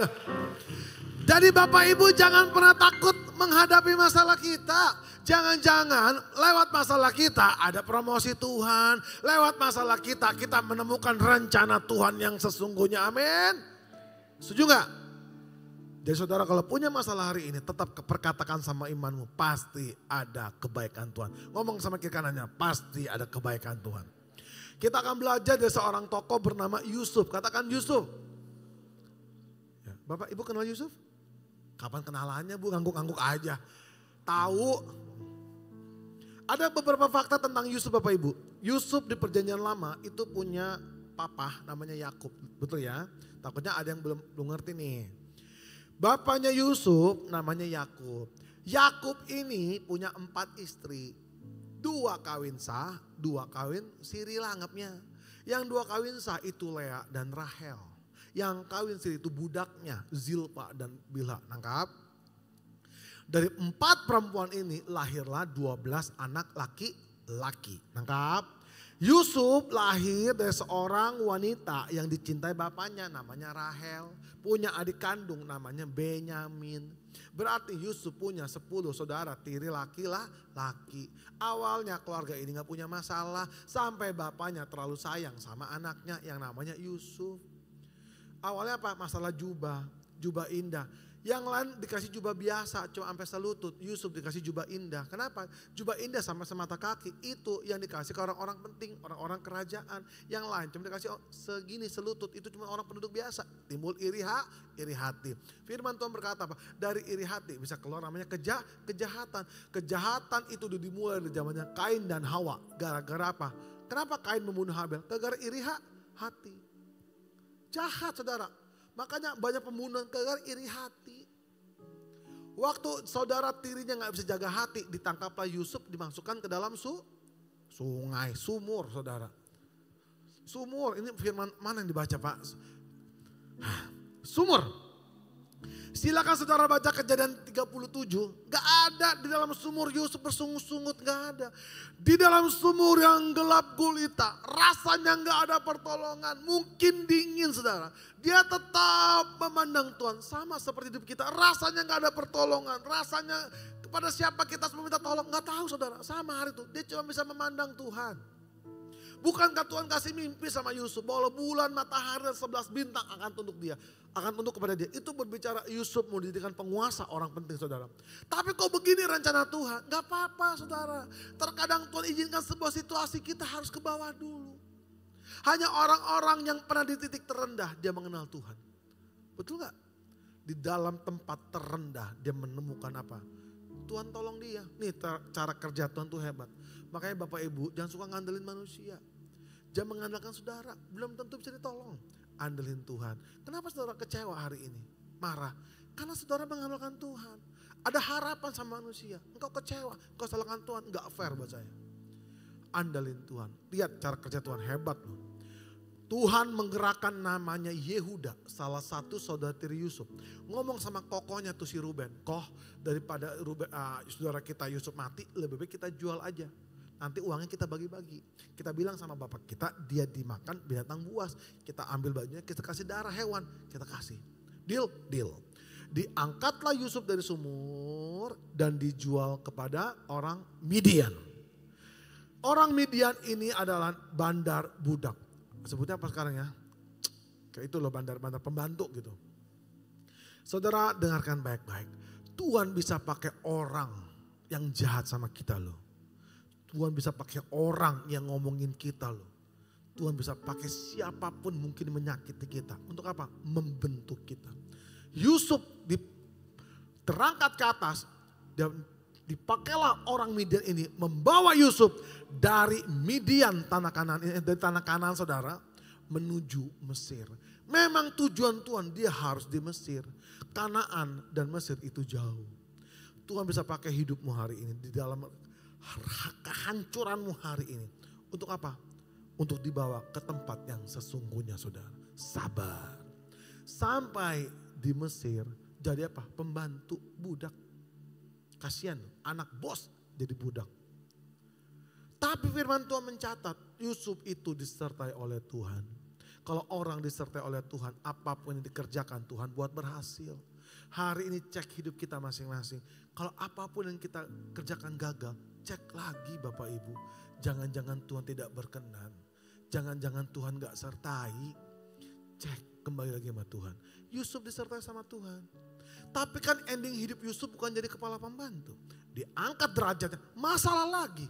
Jadi Bapak Ibu jangan pernah takut menghadapi masalah kita. Jangan-jangan lewat masalah kita ada promosi Tuhan. Lewat masalah kita menemukan rencana Tuhan yang sesungguhnya. Amin. Setuju gak? Jadi saudara kalau punya masalah hari ini tetap perkatakan sama imanmu. Pasti ada kebaikan Tuhan. Ngomong sama kiri kanannya, pasti ada kebaikan Tuhan. Kita akan belajar dari seorang tokoh bernama Yusuf. Katakan Yusuf. Ya, Bapak Ibu kenal Yusuf? Kapan kenalannya Bu? Ngangguk-ngangguk aja. Tahu. Ada beberapa fakta tentang Yusuf Bapak Ibu. Yusuf di perjanjian lama itu punya papa namanya Yakub. Betul ya? Takutnya ada yang belum ngerti nih. Bapaknya Yusuf namanya Yakub. Yakub ini punya 4 istri. 2 kawin sah, 2 kawin siri anggapnya. Yang 2 kawin sah itu Lea dan Rahel. Yang kawin siri itu budaknya Zilpa dan Bilha. Nangkap? Dari 4 perempuan ini lahirlah 12 anak laki-laki. Nangkap? Yusuf lahir dari seorang wanita yang dicintai bapaknya, namanya Rahel. Punya adik kandung namanya Benyamin. Berarti Yusuf punya 10 saudara tiri laki-laki. Awalnya keluarga ini gak punya masalah. Sampai bapaknya terlalu sayang sama anaknya yang namanya Yusuf. Awalnya apa? Masalah jubah indah. Yang lain dikasih jubah biasa cuma sampai selutut. Yusuf dikasih jubah indah. Kenapa? Jubah indah sampai semata kaki. Itu yang dikasih ke orang-orang penting, orang-orang kerajaan. Yang lain cuma dikasih segini selutut. Itu cuma orang penduduk biasa. Timbul iri hati. Firman Tuhan berkata apa? Dari iri hati bisa keluar namanya kejahatan. Kejahatan itu dimulai dari zamannya Kain dan Hawa. Gara-gara apa? Kenapa Kain membunuh Habel? Gara-gara iri hati. Jahat saudara. Makanya banyak pembunuhan gara-gara iri hati. Waktu saudara tirinya gak bisa jaga hati, ditangkaplah Yusuf, dimasukkan ke dalam sungai, sumur saudara. Sumur, ini firman mana yang dibaca Pak? Sumur. Silakan saudara baca Kejadian 37. Gak ada di dalam sumur Yusuf bersungut-sungut, gak ada. Di dalam sumur yang gelap gulita, rasanya gak ada pertolongan. Mungkin dingin saudara. Dia tetap memandang Tuhan, sama seperti hidup kita. Rasanya gak ada pertolongan, rasanya kepada siapa kita harus meminta tolong. Gak tahu saudara, sama hari itu dia cuma bisa memandang Tuhan. Bukankah Tuhan kasih mimpi sama Yusuf bahwa bulan, matahari dan 11 bintang akan tunduk dia, akan tunduk kepada dia. Itu berbicara Yusuf mau dijadikan penguasa orang penting saudara. Tapi kok begini rencana Tuhan? Gak apa-apa saudara. Terkadang Tuhan izinkan sebuah situasi kita harus ke bawah dulu. Hanya orang-orang yang pernah di titik terendah dia mengenal Tuhan. Betul gak? Di dalam tempat terendah dia menemukan apa? Tuhan tolong dia. Nih cara kerja Tuhan tuh hebat. Makanya Bapak Ibu jangan suka ngandelin manusia. Jangan mengandalkan saudara, belum tentu bisa ditolong. Andelin Tuhan. Kenapa saudara kecewa hari ini? Marah. Karena saudara mengandalkan Tuhan. Ada harapan sama manusia. Engkau kecewa, engkau salahkan Tuhan. Enggak fair buat saya. Andalin Tuhan. Lihat cara kerja Tuhan hebat loh. Tuhan menggerakkan namanya Yehuda, salah satu saudara tiri Yusuf. Ngomong sama kokohnya tuh si Ruben. Koh daripada saudara kita Yusuf mati, lebih baik kita jual aja. Nanti uangnya kita bagi-bagi. Kita bilang sama bapak kita, dia dimakan binatang buas. Kita ambil bajunya, kita kasih darah hewan, kita kasih. Deal. Diangkatlah Yusuf dari sumur dan dijual kepada orang Midian. Orang Midian ini adalah bandar budak. Sebutnya apa sekarang ya? Kayak itu loh bandar pembantu gitu. Saudara dengarkan baik-baik. Tuhan bisa pakai orang yang jahat sama kita loh. Tuhan bisa pakai orang yang ngomongin kita loh. Tuhan bisa pakai siapapun mungkin menyakiti kita. Untuk apa? Membentuk kita. Yusuf terangkat ke atas. Dan dipakailah orang Midian ini membawa Yusuf dari Midian dari tanah Kanan saudara menuju Mesir. Memang tujuan Tuhan dia harus di Mesir. Kanaan dan Mesir itu jauh. Tuhan bisa pakai hidupmu hari ini di dalam kehancuranmu hari ini. Untuk apa? Untuk dibawa ke tempat yang sesungguhnya saudara. Sabar. Sampai di Mesir jadi apa? Pembantu budak. Kasihan anak bos jadi budak. Tapi firman Tuhan mencatat Yusuf itu disertai oleh Tuhan. Kalau orang disertai oleh Tuhan, apapun yang dikerjakan Tuhan buat berhasil. Hari ini cek hidup kita masing-masing. Kalau apapun yang kita kerjakan gagal, cek lagi Bapak Ibu. Jangan-jangan Tuhan tidak berkenan. Jangan-jangan Tuhan gak sertai. Cek kembali lagi sama Tuhan. Yusuf disertai sama Tuhan. Tapi kan ending hidup Yusuf bukan jadi kepala pembantu. Diangkat derajatnya, masalah lagi.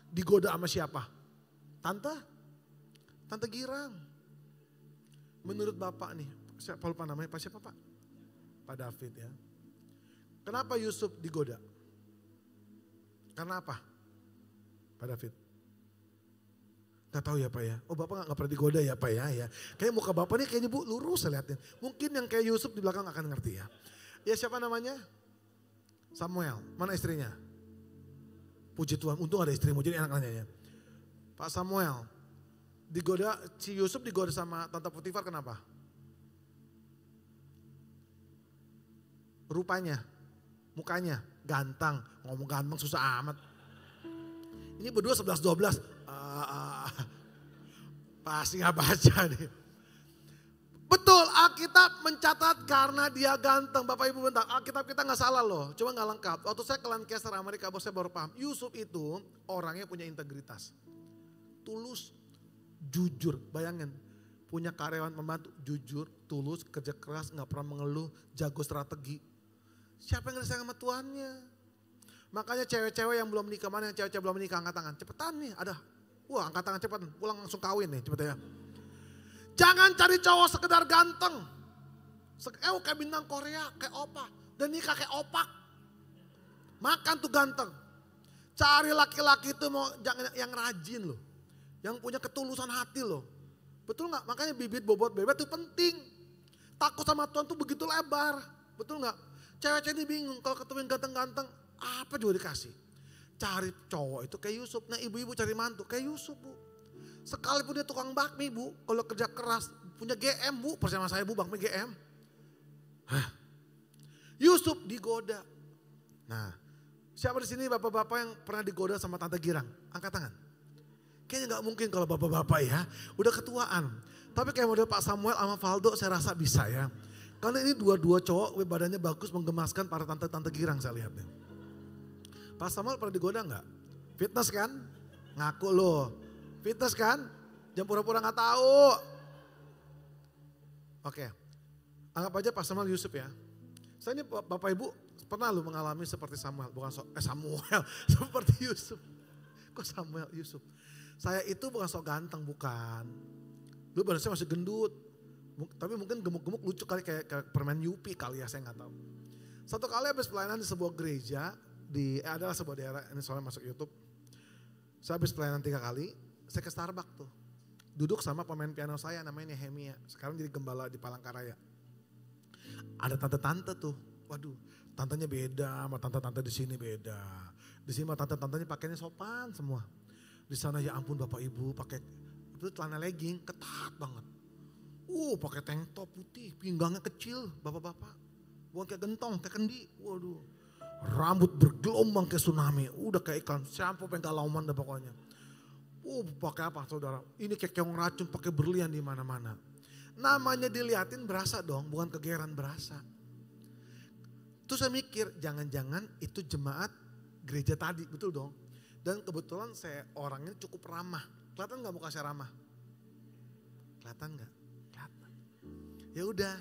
Digoda sama siapa? Tante Girang. Menurut Bapak nih, siapa lupa namanya, siapa Pak? Pak David ya. Kenapa Yusuf digoda? Karena apa? Pak David? Gak tahu ya Pak ya. Oh Bapak gak pernah digoda ya Pak ya. Kayaknya muka Bapak nih kayaknya Bu lurus saya liatin. Mungkin yang kayak Yusuf di belakang akan ngerti ya. Ya siapa namanya? Samuel. Mana istrinya? Puji Tuhan, untung ada istrimu jadi enak nanya ya. Pak Samuel, digoda, si Yusuf digoda sama Tante Potifar kenapa? Rupanya, mukanya, ganteng, ngomong ganteng susah amat. Ini berdua 11-12, Pasti gak baca nih. Betul, Alkitab mencatat karena dia ganteng. Bapak Ibu bentar, Alkitab kita gak salah loh, cuma gak lengkap. Waktu saya ke Lancaster Amerika, saya baru paham. Yusuf itu orangnya punya integritas. Tulus, jujur. Bayangin, punya karyawan pembantu, jujur, tulus, kerja keras, gak pernah mengeluh, jago strategi. Siapa yang sayang sama Tuhannya? Makanya cewek-cewek yang belum nikah, mana yang cewek-cewek belum nikah, angkat tangan. Cepetan nih, ada. Wah, angkat tangan cepetan, pulang langsung kawin nih, cepet ya. Jangan cari cowok sekedar ganteng. Kayak bintang Korea, kayak opa. Dan nikah kayak opak. Makan tuh ganteng. Cari laki-laki itu mau jangan yang rajin loh. Yang punya ketulusan hati loh. Betul gak? Makanya bibit bobot bebek itu penting. Takut sama Tuhan tuh begitu lebar. Betul gak? Cewek-cewek ini bingung kalau ketemu yang ganteng-ganteng. Apa juga dikasih. Cari cowok itu kayak Yusuf. Nah ibu-ibu cari mantu kayak Yusuf bu. Sekalipun dia tukang bakmi bu, kalau kerja keras, punya GM bu, bersama saya bu bakmi GM. Hah? Yusuf digoda. Nah, siapa di sini bapak-bapak yang pernah digoda sama Tante Girang? Angkat tangan. Kayaknya nggak mungkin kalau bapak-bapak ya, udah ketuaan. Tapi kayak model Pak Samuel sama Valdo saya rasa bisa ya. Karena ini dua-dua cowok, badannya bagus, menggemaskan para tante-tante Girang saya lihatnya. Pak Samuel pernah digoda nggak? Fitness kan? Ngaku loh. Fitness kan? Jangan pura-pura gak tahu. Oke. Anggap aja Pak Samuel Yusuf ya. Saya ini Bapak Ibu pernah lu mengalami seperti Samuel. Bukan Samuel. Seperti Yusuf. Kok Samuel Yusuf? Saya itu bukan sok ganteng, bukan. Lu badan saya masih gendut. Tapi mungkin gemuk-gemuk lucu kali kayak permen Yupi kali ya, saya gak tahu. Satu kali habis pelayanan di sebuah gereja. Adalah sebuah daerah, ini soalnya masuk YouTube. Saya habis pelayanan 3 kali. Saya ke Starbucks tuh, duduk sama pemain piano saya namanya Nehemia. Sekarang jadi gembala di Palangkaraya. Ada tante-tante tuh, waduh tantenya beda sama tante-tante di sini beda. Di sini tante-tantenya pakainya sopan semua. Di sana ya ampun Bapak Ibu pakai itu celana legging ketat banget. Pakai tank top putih, pinggangnya kecil bapak-bapak. Bukan kayak gentong, kayak kendi. Waduh, rambut bergelombang kayak tsunami. Udah kayak iklan, siapa pengen galauman dah pokoknya. Pakai apa saudara? Ini kayak keong racun pakai berlian di mana-mana. Namanya diliatin berasa dong, bukan kegeran berasa. Terus saya mikir, jangan-jangan itu jemaat gereja tadi, betul dong. Dan kebetulan saya orangnya cukup ramah. Kelihatan nggak muka saya ramah? Kelihatan nggak? Kelihatan. Ya udah,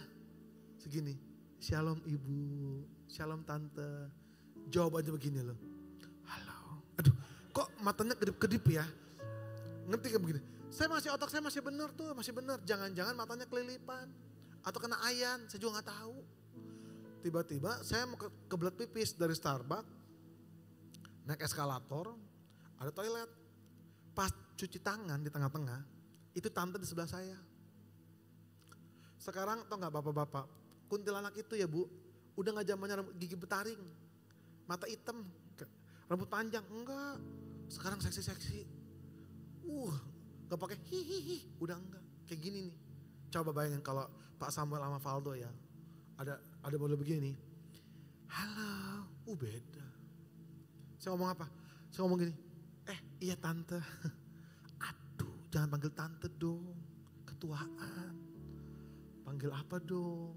segini. Shalom ibu, shalom tante. Jawab aja begini loh. Halo. Aduh, kok matanya kedip-kedip ya? Ngerti kayak begini, otak saya masih benar tuh, masih benar. Jangan-jangan matanya kelilipan atau kena ayan, saya juga gak tahu. Tiba-tiba saya mau kebelet pipis dari Starbucks, naik eskalator, ada toilet. Pas cuci tangan di tengah-tengah, itu tante di sebelah saya. Sekarang tau gak bapak-bapak, kuntilanak itu ya bu, udah gak zamannya gigi betaring, mata hitam, rambut panjang, enggak. Sekarang seksi-seksi. Gak pakai hihihi, udah enggak. Kayak gini nih. Coba bayangin kalau Pak Samuel sama Valdo ya, ada model begini. Halo, beda. Saya ngomong apa? Saya ngomong gini, iya tante. Aduh, jangan panggil tante dong, ketuaan. Panggil apa dong?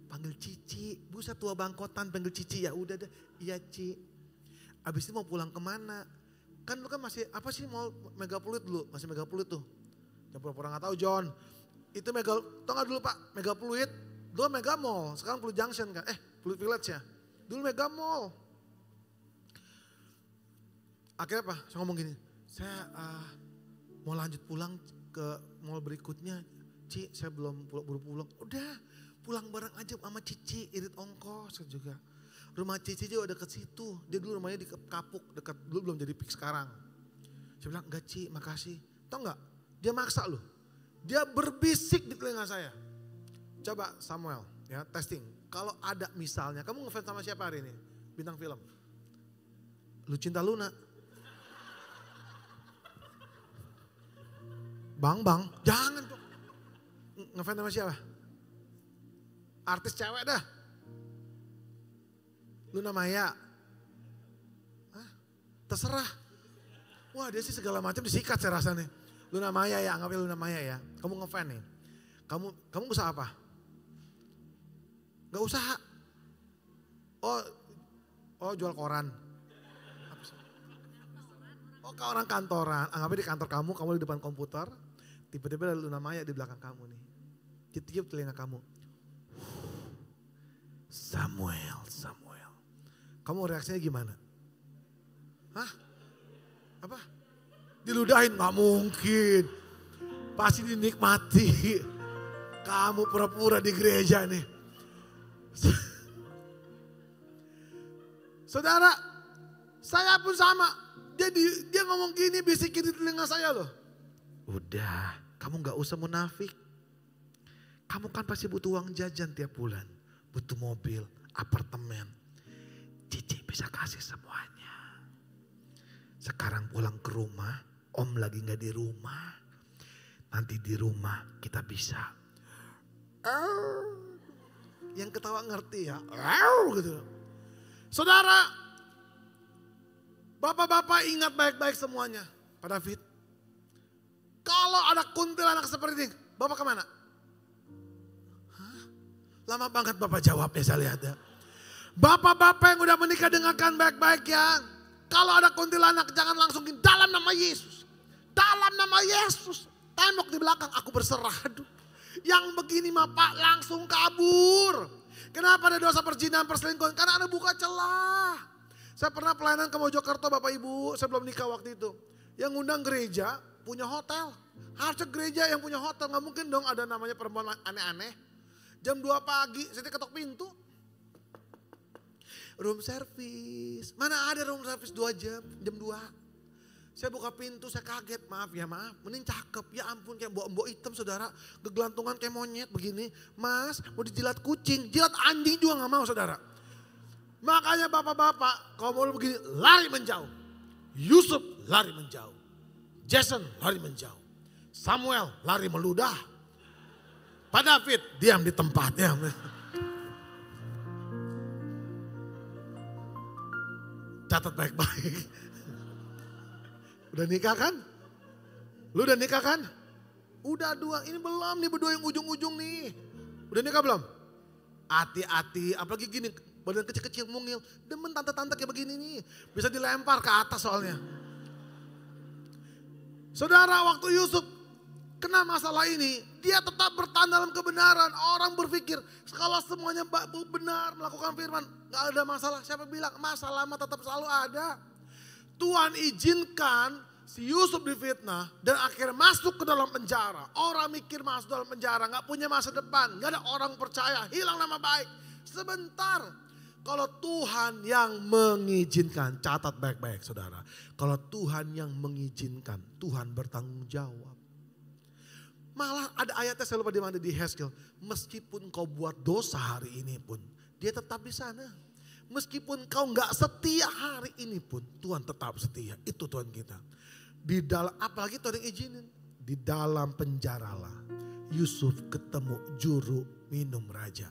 Panggil Cici. Buset tua bangkotan panggil Cici, ya udah deh. Iya Ci. Abis itu mau pulang kemana? Kan lu kan masih apa sih mau Megapluit dulu, masih Megapluit tuh. Yang pura-pura gak tahu John. Itu tau gak dulu Pak, Megapluit, dulu Mega Mall, sekarang Pluit Junction kan, Pluit Village ya. Dulu Mega Mall. Akhirnya apa, saya ngomong gini, saya mau lanjut pulang ke mall berikutnya. Ci, saya belum buru pulang. Udah, pulang bareng aja sama Cici, irit ongkos juga. Rumah Cici juga dekat situ. Dia dulu rumahnya di Kapuk, dekat dulu belum jadi pik sekarang. Saya bilang, enggak Ci, makasih. Tahu enggak? Dia maksa loh. Dia berbisik di telinga saya. Coba Samuel, ya testing. Kalau ada misalnya, kamu ngefans sama siapa hari ini? Bintang film. Lucinta Luna. Bang, jangan dong. Ngefans sama siapa? Artis cewek dah. Luna Maya. Terserah. Wah dia sih segala macam disikat saya rasanya. Luna Maya ya, anggapnya Luna Maya ya. Kamu ngefan nih. Kamu usaha apa? Gak usaha. Oh jual koran. Oh kau orang kantoran. Anggapnya di kantor kamu di depan komputer. Tiba-tiba ada Luna Maya di belakang kamu nih. Tiup telinga kamu. Samuel. Kamu reaksinya gimana? Hah? Apa? Diludahin? Gak mungkin. Pasti dinikmati. Kamu pura-pura di gereja nih. Saudara, saya pun sama. Dia ngomong gini, bisikin di telinga saya loh. Udah, kamu gak usah munafik. Kamu kan pasti butuh uang jajan tiap bulan. Butuh mobil, apartemen. Cici bisa kasih semuanya. Sekarang pulang ke rumah, om lagi gak di rumah. Nanti di rumah kita bisa. Yang ketawa ngerti ya. Gitu. Saudara, bapak-bapak ingat baik-baik semuanya. Pak David, kalau ada kuntilanak seperti ini, bapak kemana? Hah? Lama banget bapak jawabnya saya lihat ya. Bapak-bapak yang udah menikah dengarkan baik-baik ya. Kalau ada kuntilanak jangan langsung dalam nama Yesus. Dalam nama Yesus. Tembok di belakang aku berserah. Aduh. Yang begini mah Pak langsung kabur. Kenapa ada dosa perzinahan perselingkuhan? Karena Anda buka celah. Saya pernah pelayanan ke Mojokerto Bapak Ibu. Saya belum nikah waktu itu. Yang ngundang gereja punya hotel. Harusnya gereja yang punya hotel. Gak mungkin dong ada namanya perempuan aneh-aneh. Jam 2 pagi saya ketok pintu. Room service. Mana ada room service 2 jam, jam 2. Saya buka pintu, saya kaget. Maaf. Mending cakep. Ya ampun kayak mbok-mbok hitam saudara. Gegelantungan kayak monyet begini. Mas mau dijilat kucing, jilat anjing juga gak mau saudara. Makanya bapak-bapak kalau mau begini lari menjauh. Yusuf lari menjauh. Jason lari menjauh. Samuel lari meludah. Pak David diam di tempatnya. Catat baik-baik. Udah nikah kan? Lu udah nikah kan? Udah 2, ini belum nih berdua yang ujung-ujung nih. Udah nikah belum? Hati-hati, apalagi gini, badan kecil-kecil mungil. Demen tante-tante kayak begini nih. Bisa dilempar ke atas soalnya. Saudara, waktu Yusuf kena masalah ini, dia tetap bertahan dalam kebenaran. Orang berpikir kalau semuanya benar melakukan firman, gak ada masalah. Siapa bilang masalah mah tetap selalu ada. Tuhan izinkan si Yusuf difitnah dan akhirnya masuk ke dalam penjara. Orang mikir masuk dalam penjara gak punya masa depan. Gak ada orang percaya, hilang nama baik. Sebentar, kalau Tuhan yang mengizinkan, catat baik-baik saudara. Kalau Tuhan yang mengizinkan, Tuhan bertanggung jawab. Malah ada ayatnya saya lupa di mana di Heskel. Meskipun kau buat dosa hari ini pun, dia tetap di sana. Meskipun kau nggak setia hari ini pun, Tuhan tetap setia. Itu Tuhan kita. Di dalam, apalagi Tuhan yang izinin. Di dalam penjaralah Yusuf ketemu juru minum raja,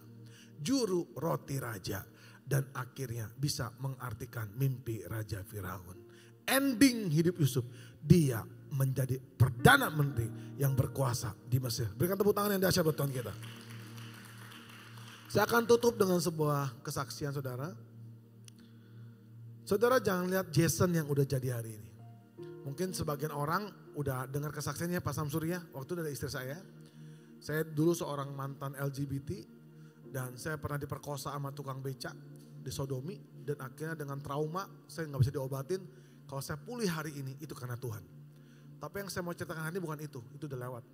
juru roti raja, dan akhirnya bisa mengartikan mimpi Raja Firaun. Ending hidup Yusuf, dia menjadi perdana menteri yang berkuasa di Mesir. Berikan tepuk tangan yang dahsyat buat Tuhan kita. Saya akan tutup dengan sebuah kesaksian saudara. Saudara jangan lihat Jason yang udah jadi hari ini. Mungkin sebagian orang udah dengar kesaksiannya Pak Samsurya waktu dari istri saya. Saya dulu seorang mantan LGBT dan saya pernah diperkosa sama tukang becak, disodomi, dan akhirnya dengan trauma saya nggak bisa diobatin. Kalau saya pulih hari ini itu karena Tuhan. Tapi yang saya mau ceritakan hari ini bukan itu udah lewat.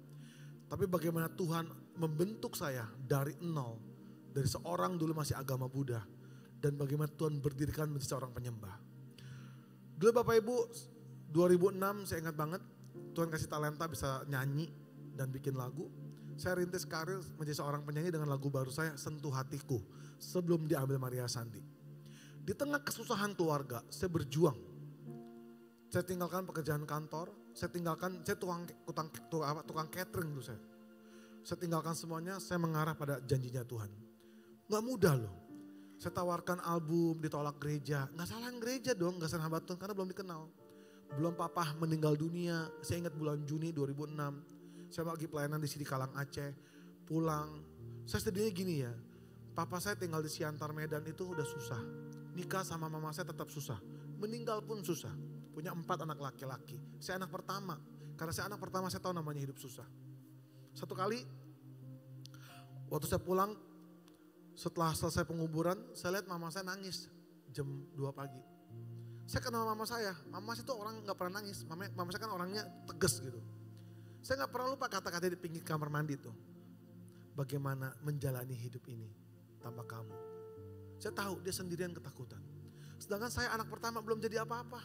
Tapi bagaimana Tuhan membentuk saya dari nol, dari seorang dulu masih agama Buddha, dan bagaimana Tuhan berdirikan menjadi seorang penyembah. Dulu Bapak Ibu 2006 saya ingat banget Tuhan kasih talenta bisa nyanyi dan bikin lagu. Saya rintis karir menjadi seorang penyanyi dengan lagu baru saya Sentuh Hatiku sebelum diambil Maria Sandi. Di tengah kesusahan keluarga saya berjuang. Saya tinggalkan pekerjaan kantor, saya tukang catering dulu saya. Saya tinggalkan semuanya, saya mengarah pada janjinya Tuhan. Gak mudah loh. Saya tawarkan album, ditolak gereja. Gak salahin gereja dong, gak salah hamba Tuhan karena belum dikenal. Belum papa meninggal dunia, saya ingat bulan Juni 2006. Saya lagi pelayanan di sini Kalang Aceh, pulang. Saya sedihnya gini ya, papa saya tinggal di Siantar Medan itu udah susah. Nikah sama mama saya tetap susah, meninggal pun susah. Punya 4 anak laki-laki, saya anak pertama. Karena saya anak pertama saya tahu namanya hidup susah. Satu kali, waktu saya pulang, setelah selesai penguburan, saya lihat mama saya nangis jam 2 pagi. Saya kenal mama saya itu orang gak pernah nangis, mama saya kan orangnya tegas gitu. Saya gak pernah lupa kata-kata di pinggir kamar mandi tuh. Bagaimana menjalani hidup ini tanpa kamu. Saya tahu dia sendirian ketakutan. Sedangkan saya anak pertama belum jadi apa-apa.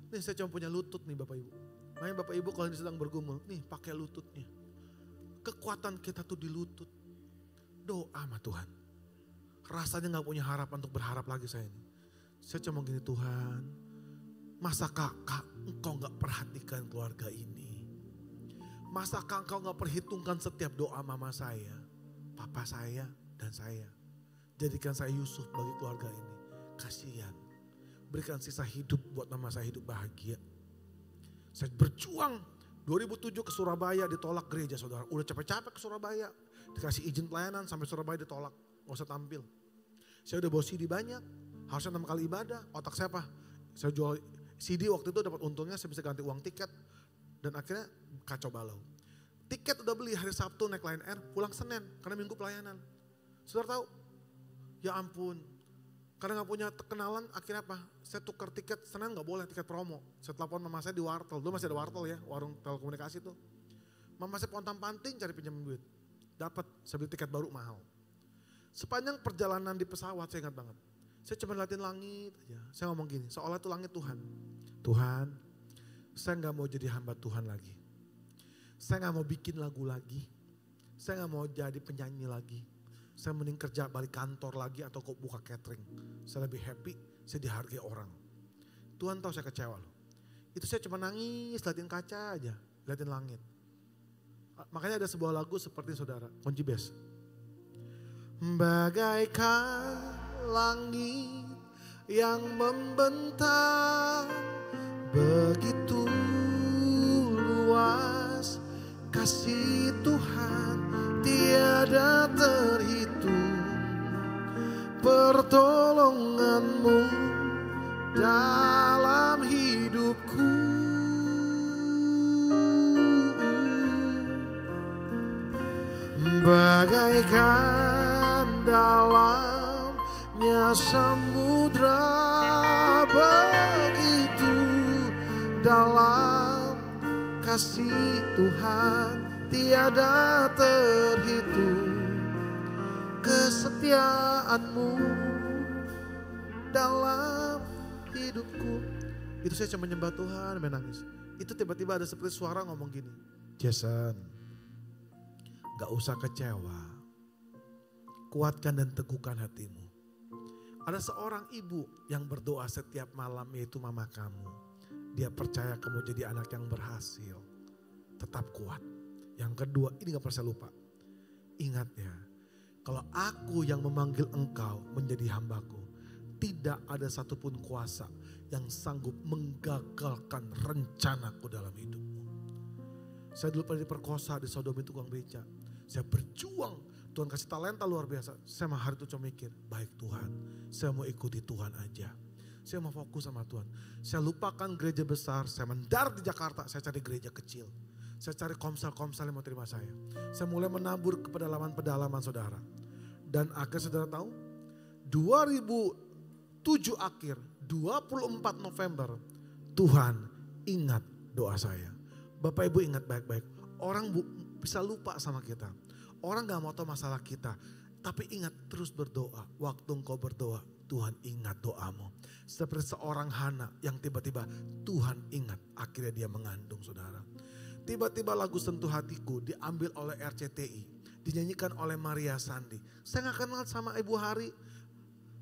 Nih saya cuma punya lutut nih Bapak Ibu. Makanya Bapak Ibu kalau sedang bergumul, nih pakai lututnya. Kekuatan kita tuh di lutut. Doa sama Tuhan. Rasanya gak punya harapan untuk berharap lagi saya ini. Saya cuma gini, Tuhan, masa kakak engkau gak perhatikan keluarga ini? Masa engkau gak perhitungkan setiap doa mama saya, papa saya, dan saya? Jadikan saya Yusuf bagi keluarga ini. Kasihan. Berikan sisa hidup buat mama saya hidup bahagia. Saya berjuang 2007 ke Surabaya, ditolak gereja saudara. Udah capek-capek ke Surabaya. Dikasih izin pelayanan sampai Surabaya ditolak. Gak usah tampil. Saya udah bawa CD banyak. Harusnya 6 kali ibadah. Otak saya apa? Saya jual CD waktu itu dapat untungnya saya bisa ganti uang tiket. Dan akhirnya kacau balau. Tiket udah beli hari Sabtu naik Lion Air, pulang Senin karena Minggu pelayanan. Saudara tahu? Ya ampun. Karena gak punya kenalan akhirnya apa? Saya tukar tiket, Senin gak boleh tiket promo. Saya telepon mama saya di wartel, dulu masih ada wartel ya, warung telekomunikasi tuh. Mama saya pontang-panting cari pinjam duit. Dapat, saya beli tiket baru mahal. Sepanjang perjalanan di pesawat saya ingat banget. Saya cuma liatin langit aja. Saya ngomong gini, seolah itu langit Tuhan. Tuhan, saya gak mau jadi hamba Tuhan lagi. Saya gak mau bikin lagu lagi. Saya gak mau jadi penyanyi lagi. Saya mending kerja balik kantor lagi atau kok buka catering. Saya lebih happy, saya dihargai orang. Tuhan tahu saya kecewa loh. Itu saya cuma nangis, liatin kaca aja, liatin langit. Makanya ada sebuah lagu seperti saudara, kunci bass. Bagaikan langit yang membentang, begitu luas kasih Tuhan tiada terhitung. Pertolonganmu dalam hidupku. Bagaikan dalamnya samudra, begitu dalam kasih Tuhan tiada terhitung. Kesetiaanmu dalam hidupku. Itu saya cuma menyembah Tuhan, menangis. Itu tiba-tiba ada seperti suara ngomong gini, Jason, gak usah kecewa, kuatkan dan teguhkan hatimu. Ada seorang ibu yang berdoa setiap malam, yaitu mama kamu. Dia percaya kamu jadi anak yang berhasil, tetap kuat. Yang kedua, ini gak pernah saya lupa, ingat ya, kalau aku yang memanggil engkau menjadi hambaku, tidak ada satupun kuasa yang sanggup menggagalkan rencanaku dalam hidupmu. Saya dulu pernah diperkosa di Sodomi tukang beca. Saya berjuang, Tuhan kasih talenta luar biasa. Saya hari itu cuma mikir, baik Tuhan, saya mau ikuti Tuhan aja. Saya mau fokus sama Tuhan. Saya lupakan gereja besar, saya mendarat di Jakarta, saya cari gereja kecil. Saya cari komsel-komsel yang mau terima saya. Saya mulai menabur ke pedalaman-pedalaman saudara. Dan akhirnya saudara tahu, 2007 akhir, 24 November, Tuhan ingat doa saya. Bapak Ibu ingat baik-baik, orang bisa lupa sama kita. Orang gak mau tahu masalah kita. Tapi ingat terus berdoa. Waktu engkau berdoa, Tuhan ingat doamu. Seperti seorang Hana yang tiba-tiba Tuhan ingat. Akhirnya dia mengandung saudara. Tiba-tiba lagu Sentuh Hatiku diambil oleh RCTI. Dinyanyikan oleh Maria Sandi. Saya gak kenal sama Ibu Hari.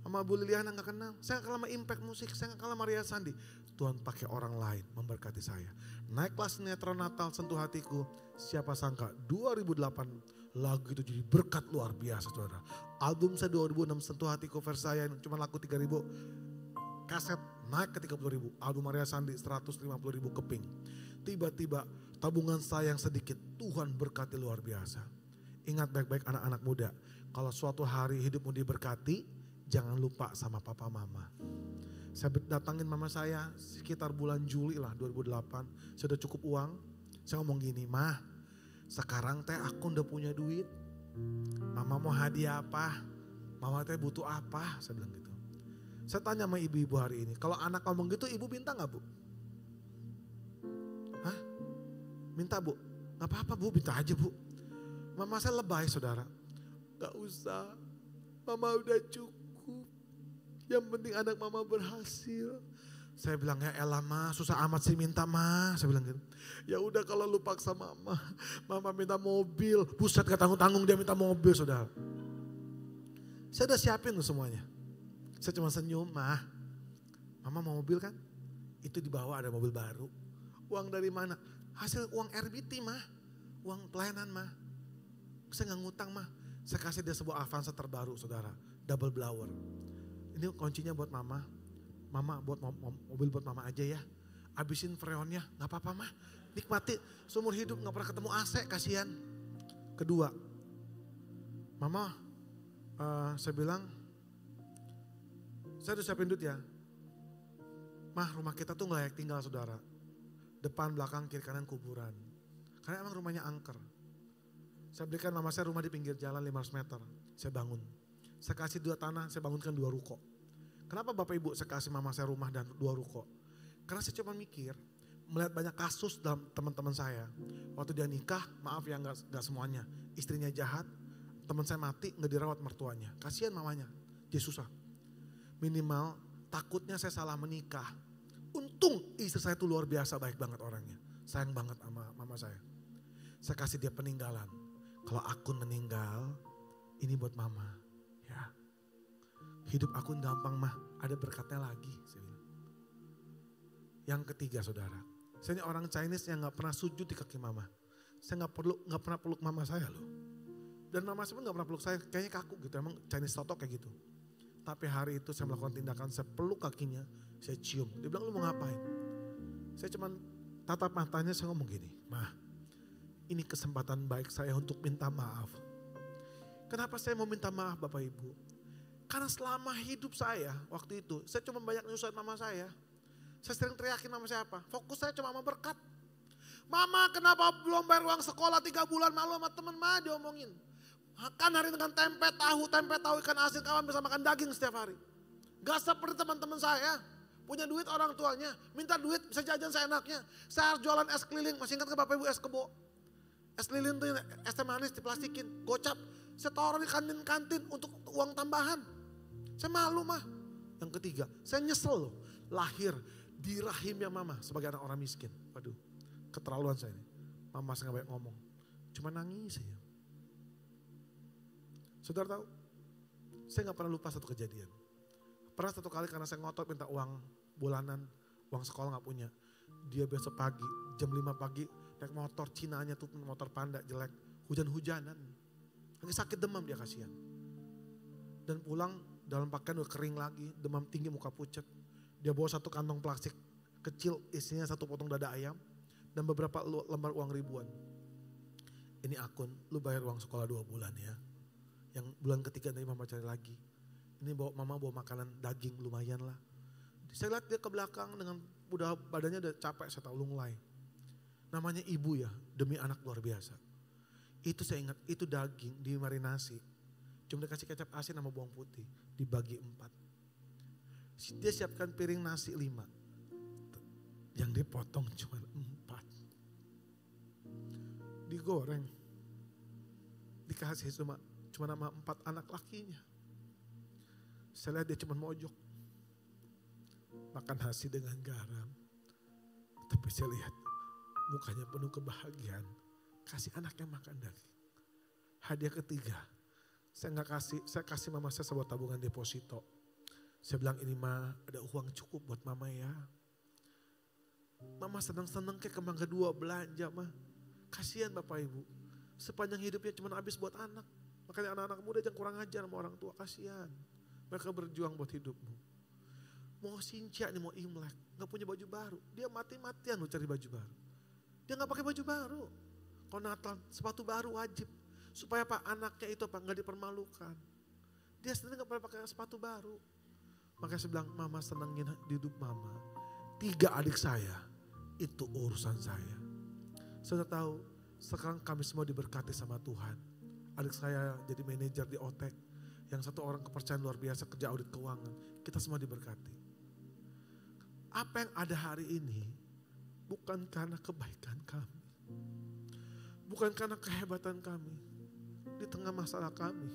Sama Bu Liliana gak kenal. Saya gak kenal sama Impact Musik. Saya gak kenal sama Maria Sandi. Tuhan pakai orang lain memberkati saya. Naiklah sinetron Natal Sentuh Hatiku. Siapa sangka 2008 lagu itu jadi berkat luar biasa saudara. Album saya 2006 Sentuh Hatiku versi saya yang cuma laku 3.000 kaset naik ke 30.000. Aldo Maria Sandi 150.000 keping. Tiba-tiba tabungan saya yang sedikit, Tuhan berkati luar biasa. Ingat baik-baik anak-anak muda, kalau suatu hari hidupmu diberkati, jangan lupa sama papa mama. Saya datangin mama saya sekitar bulan Juli lah 2008. Saya udah cukup uang. Saya ngomong gini, "Mah, sekarang teh aku udah punya duit. Mama mau hadiah apa? Mama teh butuh apa?" Saya bilang gitu. Saya tanya sama ibu-ibu hari ini, kalau anak ngomong gitu ibu minta gak bu? Hah? Minta bu? Gak apa-apa bu, minta aja bu. Mama saya lebay saudara. Gak usah, mama udah cukup. Yang penting anak mama berhasil. Saya bilang, ya elah mah, susah amat sih minta mah. Saya bilang gitu. Ya udah kalau lu paksa mama, mama minta mobil. Buset gak tanggung-tanggung dia minta mobil saudara. Saya udah siapin tuh semuanya. Saya cuma senyum, mah. Mama mau mobil kan? Itu di bawah ada mobil baru. Uang dari mana? Hasil uang RBT mah. Uang pelayanan mah. Saya gak ngutang mah. Saya kasih dia sebuah Avanza terbaru saudara. Double blower. Ini kuncinya buat mama. Mama buat mobil buat mama aja ya. Abisin freonnya, gak apa-apa mah. Nikmati seumur hidup gak pernah ketemu AC, kasihan. Kedua, mama saya bilang, saya udah siapin duit ya. Mah rumah kita tuh gak layak tinggal saudara. Depan, belakang, kiri, kanan kuburan. Karena emang rumahnya angker. Saya belikan mama saya rumah di pinggir jalan 500 meter. Saya bangun. Saya kasih 2 tanah, saya bangunkan 2 ruko. Kenapa Bapak Ibu saya kasih mama saya rumah dan 2 ruko? Karena saya cuma mikir, melihat banyak kasus dalam teman-teman saya. Waktu dia nikah, maaf ya gak semuanya. Istrinya jahat, teman saya mati gak dirawat mertuanya. Kasihan mamanya, dia susah. Minimal takutnya saya salah menikah. Untung istri saya tuh luar biasa baik banget orangnya. Sayang banget sama mama saya. Saya kasih dia peninggalan. Kalau Akun meninggal, ini buat mama. Ya. Hidup Akun gampang mah, ada berkatnya lagi. Saya bilang. Yang ketiga saudara, saya ini orang Chinese yang gak pernah sujud di kaki mama. Saya gak pernah peluk mama saya loh. Dan mama saya pun gak pernah peluk saya, kayaknya kaku gitu. Emang Chinese toto kayak gitu. Tapi hari itu saya melakukan tindakan, saya peluk kakinya, saya cium. Dia bilang, lu mau ngapain? Saya cuman tatap matanya, saya ngomong gini, "Mah, ini kesempatan baik saya untuk minta maaf." Kenapa saya mau minta maaf Bapak Ibu? Karena selama hidup saya waktu itu, saya cuma banyak nyusahin mama saya. Saya sering teriakin mama saya apa? Fokus saya cuma sama berkat. "Mama kenapa belum bayar uang sekolah 3 bulan, malu sama temen mah," diomongin. Makan hari dengan tempe tahu ikan asin, kawan bisa makan daging setiap hari. Gak seperti teman-teman saya, punya duit orang tuanya, minta duit bisa jajan seenaknya. Saya harus jualan es keliling, masih ingat ke Bapak Ibu es kebo? Es keliling tuh es teh manis diplastikin, gocap. Saya taruh di kantin-kantin untuk uang tambahan. Saya malu mah. Yang ketiga, saya nyesel loh, lahir di rahimnya mama sebagai anak orang miskin. Waduh, keterlaluan saya ini. Mama saya gak banyak ngomong, cuma nangis saja. Saudara tahu, saya gak pernah lupa satu kejadian. Pernah satu kali karena saya ngotot minta uang bulanan, uang sekolah gak punya. Dia besok pagi, jam 5 pagi, naik motor Cinanya tuh motor Panda jelek, hujan-hujanan. Lagi sakit demam dia kasihan. Dan pulang dalam pakaian udah kering lagi, demam tinggi muka pucat. Dia bawa 1 kantong plastik kecil, isinya 1 potong dada ayam, dan beberapa lembar uang ribuan. "Ini Akun, lu bayar uang sekolah 2 bulan ya. Yang bulan ketiga nanti mama cari lagi. Ini mama bawa makanan daging lumayan lah." Saya lihat dia ke belakang dengan udah badannya udah capek, saya tahu lunglai. Namanya ibu ya, demi anak luar biasa. Itu saya ingat, itu daging dimarinasi. Cuma dikasih kecap asin sama bawang putih, dibagi 4. Dia siapkan piring nasi 5. Yang dipotong cuma 4. Digoreng. Dikasih cuma nama 4 anak lakinya. Saya lihat dia cuma mojok. Makan nasi dengan garam. Tapi saya lihat mukanya penuh kebahagiaan. Kasih anaknya makan daging. Hadiah ketiga. Saya kasih mama saya sebuah tabungan deposito. Saya bilang, "Ini mah ada uang cukup buat mama ya. Mama senang-senang kayak kembang kedua belanja mah. Kasihan Bapak Ibu. Sepanjang hidupnya cuma habis buat anak. Makanya anak-anak muda jangan kurang ajar sama orang tua, kasihan. Mereka berjuang buat hidupmu." Mau Sincia nih, mau Imlek, gak punya baju baru. Dia mati-matian loh cari baju baru. Dia gak pakai baju baru. Kalau Natal, sepatu baru wajib. Supaya apa? Anaknya itu apa? Gak dipermalukan. Dia sendiri gak pernah pakai sepatu baru. Makanya saya bilang, mama senengin hidup mama. 3 adik saya, itu urusan saya. Saya tahu, sekarang kami semua diberkati sama Tuhan. Adik saya jadi manajer di Otek. Yang satu orang kepercayaan luar biasa kerja audit keuangan. Kita semua diberkati. Apa yang ada hari ini bukan karena kebaikan kami. Bukan karena kehebatan kami. Di tengah masalah kami.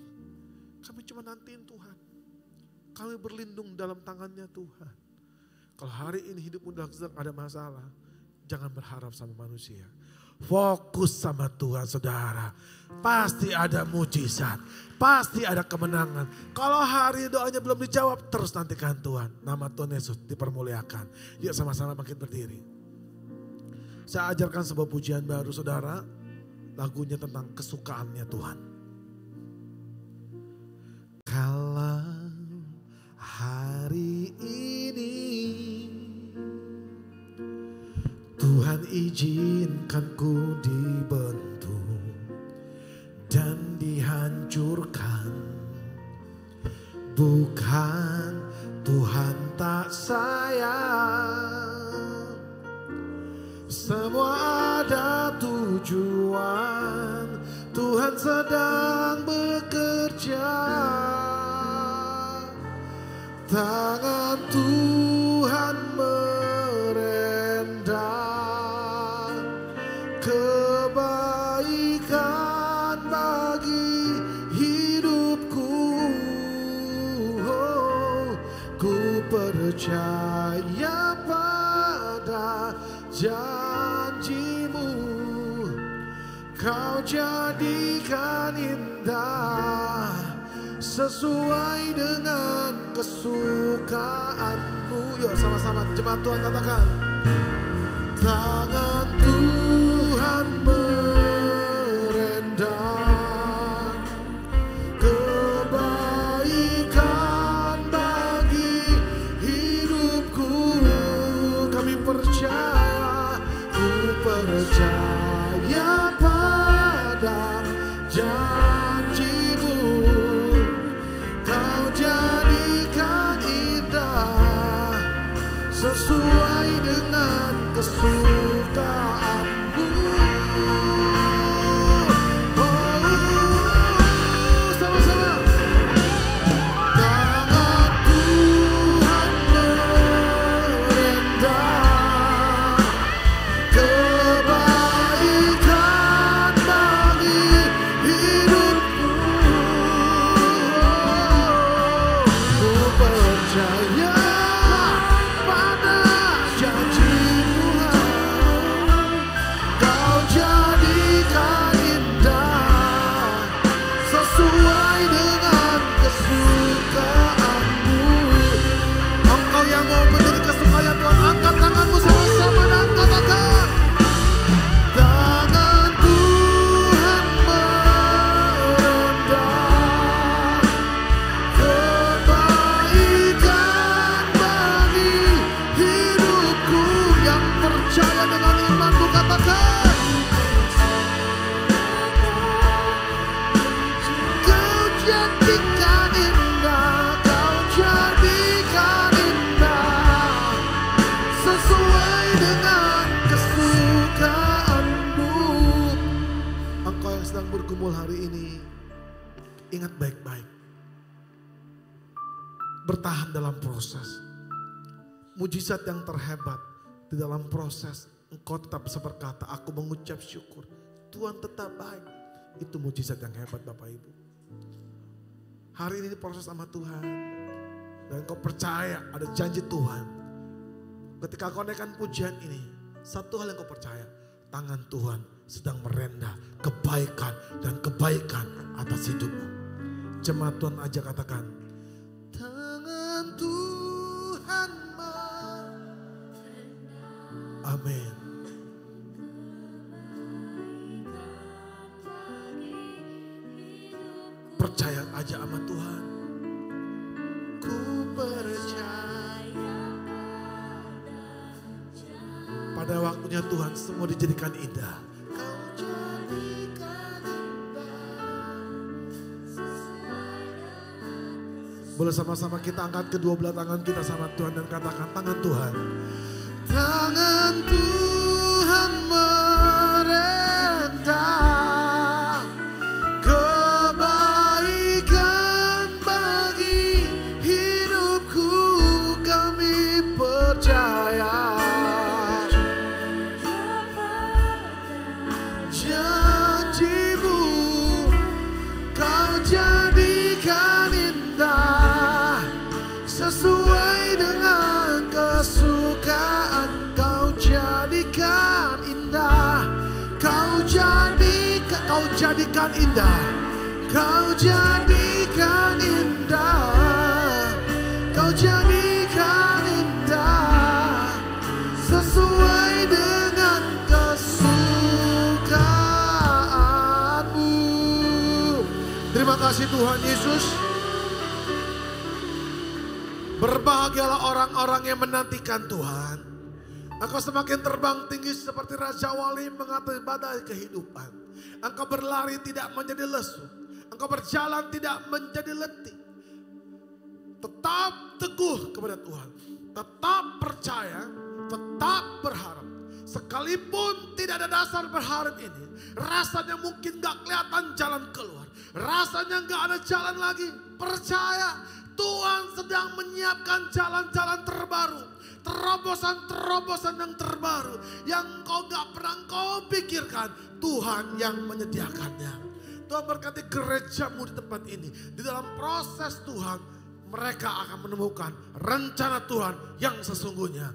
Kami cuma nantiin Tuhan. Kami berlindung dalam tangannya Tuhan. Kalau hari ini hidupmu sedang ada masalah, jangan berharap sama manusia. Fokus sama Tuhan saudara. Pasti ada mujizat. Pasti ada kemenangan. Kalau hari doanya belum dijawab, terus nantikan Tuhan. Nama Tuhan Yesus dipermuliakan. Yuk sama-sama bangkit berdiri. Saya ajarkan sebuah pujian baru saudara. Lagunya tentang kesukaannya Tuhan. Kalau hari ini Tuhan izinkan ku dibentuk dan dihancurkan. Bukan Tuhan tak sayang. Semua ada tujuan. Tuhan sedang bekerja. Tangan Tuhan merendam kebaikan bagi hidupku. Oh, ku percaya pada janjimu. Kau jadikan indah sesuai dengan kesukaanmu. Yuk sama-sama jemaat Tuhan katakan. Tangan Tuhan merendam kebaikan bagi hidupku. Kami percaya, ku percaya pada janjimu. Kau jadikan indah sesuai dengan kesukaanmu. Sama-sama. Tangan Tuhan merendam kebaikan bagi hidupku. Ku percaya pada janji Tuhan. Kau jadikan indah sesuai dengan kesukaanmu. Engkau yang mau menjadi kesukaan Tuhan, angkat tanganmu sama-sama dan katakan. Tangan Tuhan merendam kebaikan bagi hidupku. Yang percaya dengan imanku katakan. Kau jadikan indah, kau jadikan indah sesuai dengan kesukaanmu. Engkau yang sedang bergumul hari ini, ingat baik-baik. Bertahan dalam proses. Mujizat yang terhebat di dalam proses. Engkau tetap bisa berkata, aku mengucap syukur. Tuhan tetap baik. Itu mujizat yang hebat Bapak Ibu. Hari ini proses sama Tuhan. Dan engkau percaya ada janji Tuhan. Ketika kau naikkan pujian ini, satu hal yang kau percaya. Tangan Tuhan sedang merendah kebaikan dan kebaikan atas hidupmu. Jemaat Tuhan aja katakan. Tangan Tuhan amin. Percaya aja sama Tuhan. Ku percaya karunia Tuhan semua dijadikan indah. Boleh sama-sama kita angkat kedua belah tangan kita sama Tuhan dan katakan, tangan Tuhan. Tangan Tuhan merentah kebaikan bagi hidupku, kami percaya. Janjimu kau jadikan indah, sesuai dengan kesukaan kau jadikan indah. Kau jadikan indah, kau jadikan indah, kau jadikan indah, sesuai dengan kesukaanmu. Terima kasih Tuhan Yesus. Berbahagialah orang-orang yang menantikan Tuhan. Engkau semakin terbang tinggi seperti Raja Wali mengatasi badai kehidupan. Engkau berlari tidak menjadi lesu. Engkau berjalan tidak menjadi letih. Tetap teguh kepada Tuhan. Tetap percaya, tetap berharap. Sekalipun tidak ada dasar berharap ini, rasanya mungkin gak kelihatan jalan keluar. Rasanya gak ada jalan lagi. Percaya, Tuhan sedang menyiapkan jalan-jalan terbaru. Terobosan-terobosan yang terbaru. Yang kau gak pernah kau pikirkan. Tuhan yang menyediakannya. Tuhan berkati gerejamu di tempat ini. Di dalam proses Tuhan, mereka akan menemukan rencana Tuhan yang sesungguhnya.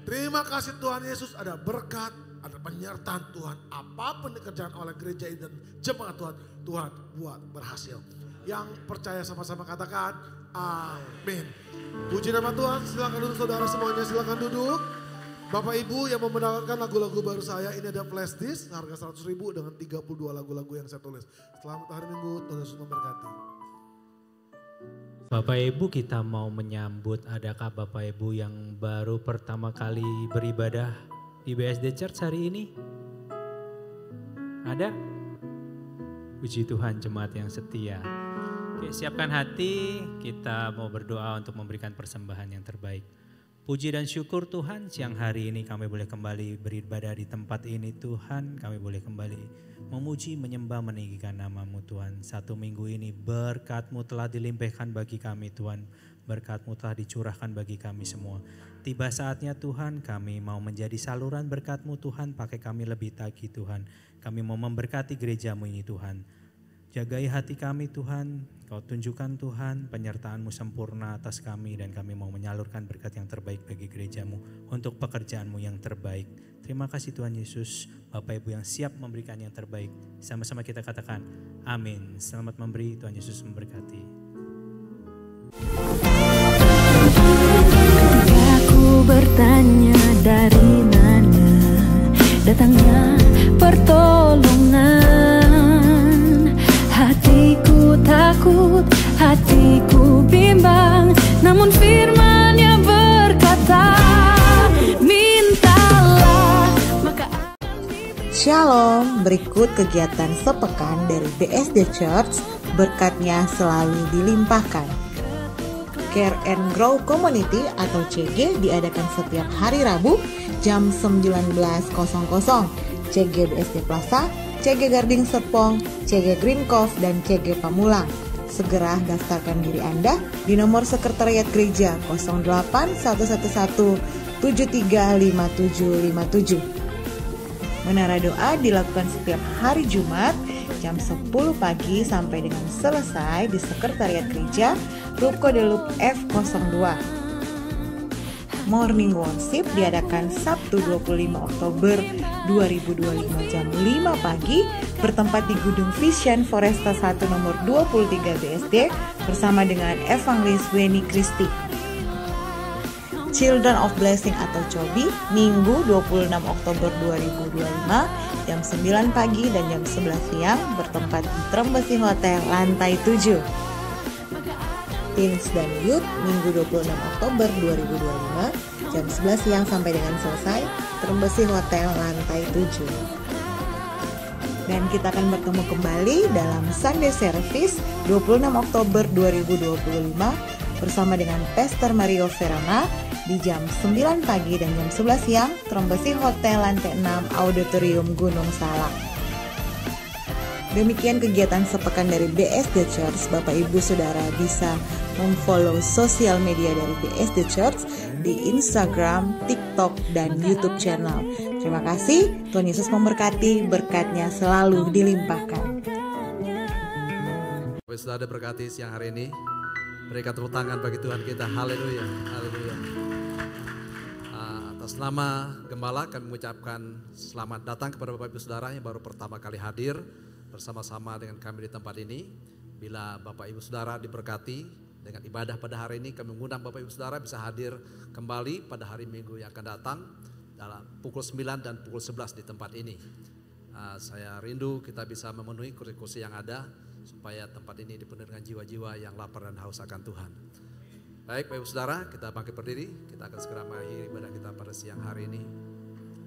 Terima kasih Tuhan Yesus, ada berkat, ada penyertaan Tuhan. Apapun dikerjakan oleh gereja ini dan jemaat Tuhan, Tuhan buat berhasil. Yang percaya sama-sama katakan amin. Puji nama Tuhan, silakan duduk saudara semuanya, silakan duduk. Bapak Ibu yang mau mendengarkan lagu-lagu baru saya, ini ada flash disk harga 100.000 dengan 32 lagu-lagu yang saya tulis. Selamat hari Minggu, Tuhan Yesus memberkati. Bapak Ibu, kita mau menyambut, adakah Bapak Ibu yang baru pertama kali beribadah di BSD Church hari ini? Ada? Puji Tuhan, jemaat yang setia. Oke, siapkan hati, kita mau berdoa untuk memberikan persembahan yang terbaik. Puji dan syukur Tuhan, siang hari ini kami boleh kembali beribadah di tempat ini Tuhan. Kami boleh kembali memuji, menyembah, meninggikan nama-Mu Tuhan. Satu minggu ini berkat-Mu telah dilimpahkan bagi kami Tuhan. Berkat-Mu telah dicurahkan bagi kami semua. Tiba saatnya Tuhan, kami mau menjadi saluran berkat-Mu Tuhan. Pakai kami lebih lagi Tuhan. Kami mau memberkati gereja-Mu ini Tuhan. Jagai hati kami Tuhan, Kau tunjukkan Tuhan penyertaan-Mu sempurna atas kami dan kami mau menyalurkan berkat yang terbaik bagi gereja-Mu untuk pekerjaan-Mu yang terbaik. Terima kasih Tuhan Yesus, Bapak Ibu yang siap memberikan yang terbaik. Sama-sama kita katakan amin. Selamat memberi, Tuhan Yesus memberkati. Aku bertanya dari mana datangnya pertolongan. Hatiku takut, hatiku bimbang, namun firman-Nya berkata, mintalah maka akan diberi. Shalom, berikut kegiatan sepekan dari BSD Church, berkatnya selalu dilimpahkan. Care and Grow Community atau CG diadakan setiap hari Rabu jam 19.00. CG BSD Plaza, CG Garding Serpong, CG Green Cove, dan CG Pamulang. Segera daftarkan diri Anda di nomor sekretariat gereja 0811735757. Menara doa dilakukan setiap hari Jumat jam 10 pagi sampai dengan selesai di sekretariat gereja Ruko Delup F02. Morning Worship diadakan Sabtu 25 Oktober 2025 jam 5 pagi bertempat di Gedung Vision Foresta 1 nomor 23 BSD bersama dengan Evangelis Weni Kristi. Children of Blessing atau COBI Minggu 26 Oktober 2025 jam 9 pagi dan jam 11 siang bertempat di Trembesi Hotel lantai 7. Teens dan Youth Minggu 26 Oktober 2025 jam 11 siang sampai dengan selesai Terembesi Hotel lantai 7. Dan kita akan bertemu kembali dalam Sunday Service 26 Oktober 2025 bersama dengan Pastor Mario Verona di jam 9 pagi dan jam 11 siang, Terembesi Hotel lantai 6 Auditorium Gunung Salak. Demikian kegiatan sepekan dari BSD Church. Bapak Ibu Saudara bisa memfollow sosial media dari BSD Church di Instagram, TikTok, dan YouTube channel. Terima kasih, Tuhan Yesus memberkati, berkatnya selalu dilimpahkan. Bapak Saudara berkati siang hari ini. Berikan tepuk tangan bagi Tuhan kita. Haleluya, haleluya. Atas nama Gembala kami mengucapkan selamat datang kepada Bapak Ibu Saudara yang baru pertama kali hadir bersama-sama dengan kami di tempat ini. Bila Bapak Ibu Saudara diberkati dengan ibadah pada hari ini, kami mengundang Bapak Ibu Saudara bisa hadir kembali pada hari Minggu yang akan datang dalam pukul 9 dan pukul 11 di tempat ini. Saya rindu kita bisa memenuhi kursi-kursi yang ada supaya tempat ini dipenuhi dengan jiwa-jiwa yang lapar dan haus akan Tuhan. Baik Bapak Ibu Saudara, kita bangkit berdiri. Kita akan segera mengakhiri ibadah kita pada siang hari ini.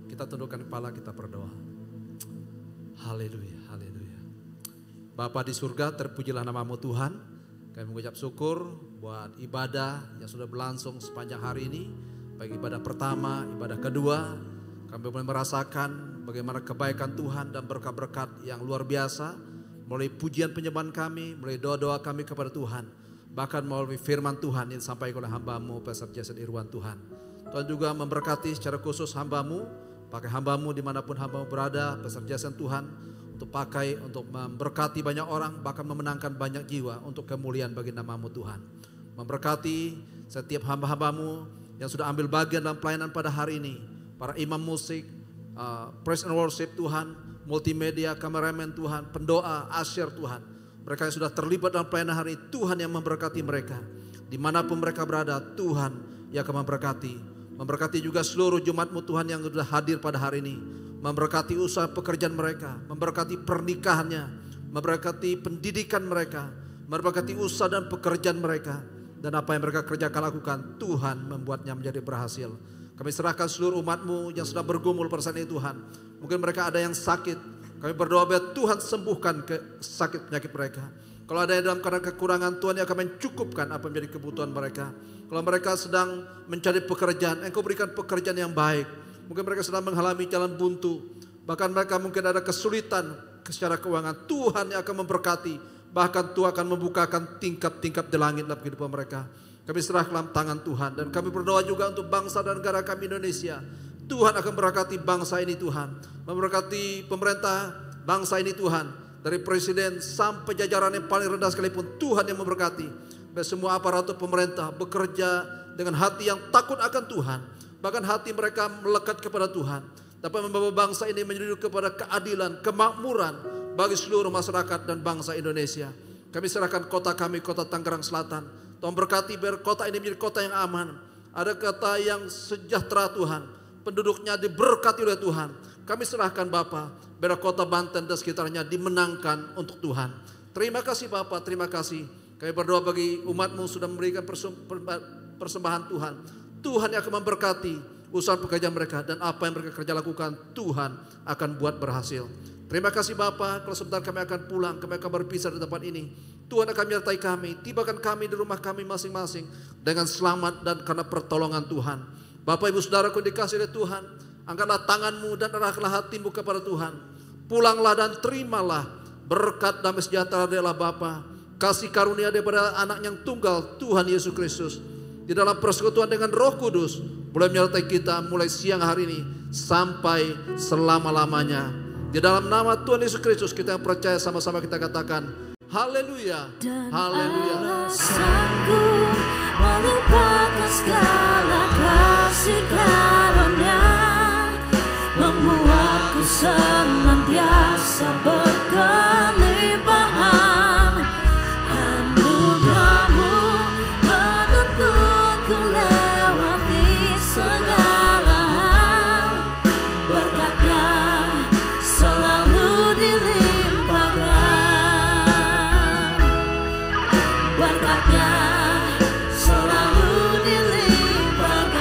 Kita tundukkan kepala, kita berdoa. Haleluya, haleluya. Bapa di surga, terpujilah nama-Mu Tuhan. Kami mengucap syukur buat ibadah yang sudah berlangsung sepanjang hari ini. Baik ibadah pertama, ibadah kedua, kami boleh merasakan bagaimana kebaikan Tuhan dan berkat-berkat yang luar biasa. Melalui pujian penyembahan kami, melalui doa-doa kami kepada Tuhan. Bahkan melalui firman Tuhan yang disampaikan oleh hamba-Mu, Pastor Jason Irwan Tuhan. Tuhan juga memberkati secara khusus hamba-Mu, pakai hamba-Mu dimanapun hamba-Mu berada, Pastor Jason Tuhan. Untuk pakai, untuk memberkati banyak orang, bahkan memenangkan banyak jiwa untuk kemuliaan bagi nama-Mu Tuhan. Memberkati setiap hamba-hamba-Mu yang sudah ambil bagian dalam pelayanan pada hari ini. Para imam musik, praise and worship Tuhan, multimedia, kameramen Tuhan, pendoa, asyir Tuhan. Mereka yang sudah terlibat dalam pelayanan hari ini, Tuhan yang memberkati mereka. Dimanapun mereka berada, Tuhan yang akan memberkati. Memberkati juga seluruh jemaat-Mu Tuhan yang sudah hadir pada hari ini. Memberkati usaha pekerjaan mereka, memberkati pernikahannya, memberkati pendidikan mereka, memberkati usaha dan pekerjaan mereka. Dan apa yang mereka kerjakan lakukan, Tuhan membuatnya menjadi berhasil. Kami serahkan seluruh umat-Mu yang sedang bergumul pada saat ini Tuhan. Mungkin mereka ada yang sakit, kami berdoa biar Tuhan sembuhkan sakit penyakit mereka. Kalau ada yang dalam keadaan kekurangan, Tuhan yang akan mencukupkan apa yang menjadi kebutuhan mereka. Kalau mereka sedang mencari pekerjaan, Engkau berikan pekerjaan yang baik. Mungkin mereka sedang mengalami jalan buntu. Bahkan mereka mungkin ada kesulitan secara keuangan. Tuhan yang akan memberkati. Bahkan Tuhan akan membukakan tingkap-tingkap di langit dalam kehidupan mereka. Kami serah dalam tangan Tuhan. Dan kami berdoa juga untuk bangsa dan negara kami Indonesia. Tuhan akan memberkati bangsa ini Tuhan. Memberkati pemerintah bangsa ini Tuhan. Dari presiden sampai jajaran yang paling rendah sekalipun. Tuhan yang memberkati. Dan semua aparatur pemerintah bekerja dengan hati yang takut akan Tuhan. Bahkan hati mereka melekat kepada Tuhan. Dapat membawa bangsa ini menuju kepada keadilan, kemakmuran bagi seluruh masyarakat dan bangsa Indonesia. Kami serahkan kota kami, kota Tangerang Selatan. Tuhan berkati biar kota ini menjadi kota yang aman. Ada kota yang sejahtera Tuhan. Penduduknya diberkati oleh Tuhan. Kami serahkan Bapa, biar kota Banten dan sekitarnya dimenangkan untuk Tuhan. Terima kasih Bapa, terima kasih. Kami berdoa bagi umat-Mu sudah memberikan persembahan Tuhan. Tuhan yang akan memberkati usaha pekerjaan mereka dan apa yang mereka kerja lakukan Tuhan akan buat berhasil. Terima kasih Bapa, kalau sebentar kami akan pulang, kami akan berpisah di tempat ini. Tuhan akan menyertai kami, tibakan kami di rumah kami masing-masing dengan selamat dan karena pertolongan Tuhan. Bapak Ibu Saudaraku dikasihi oleh Tuhan, angkatlah tanganmu dan arahkanlah hatimu kepada Tuhan. Pulanglah dan terimalah berkat damai sejahtera dari Allah Bapa, kasih karunia daripada anak yang tunggal Tuhan Yesus Kristus. Di dalam persekutuan dengan Roh Kudus boleh menyertai kita mulai siang hari ini sampai selama-lamanya. Di dalam nama Tuhan Yesus Kristus kita yang percaya sama-sama kita katakan haleluya, haleluya. Sanggup melupakan segala kasih karunia, membuatku senantiasa berkelimpahan. Anugerah-Mu menuntunku lewati segala hal, berkat-Nya selalu dilimpahkan, berkat-Nya selalu dilimpahkan.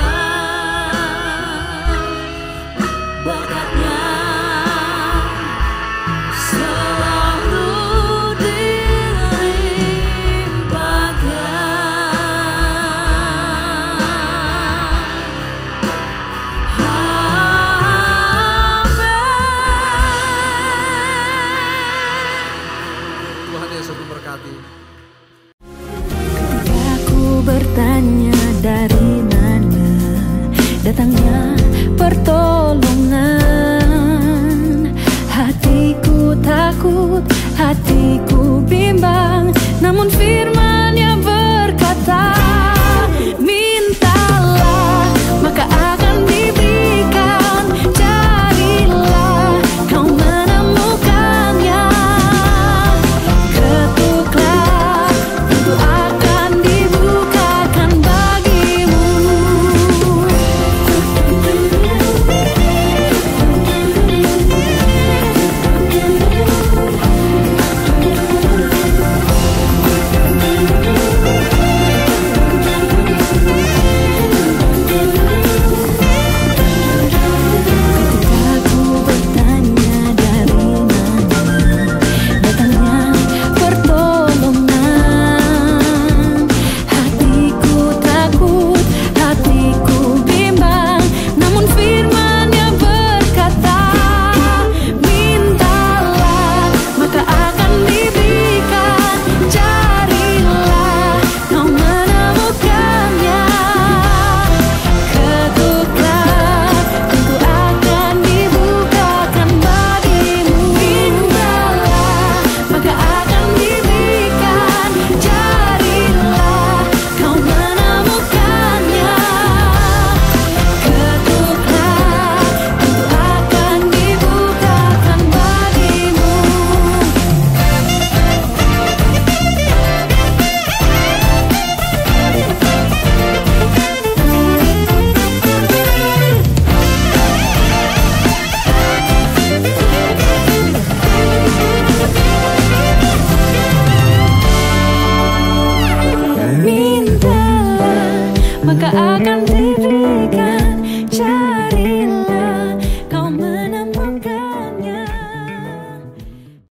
diberikan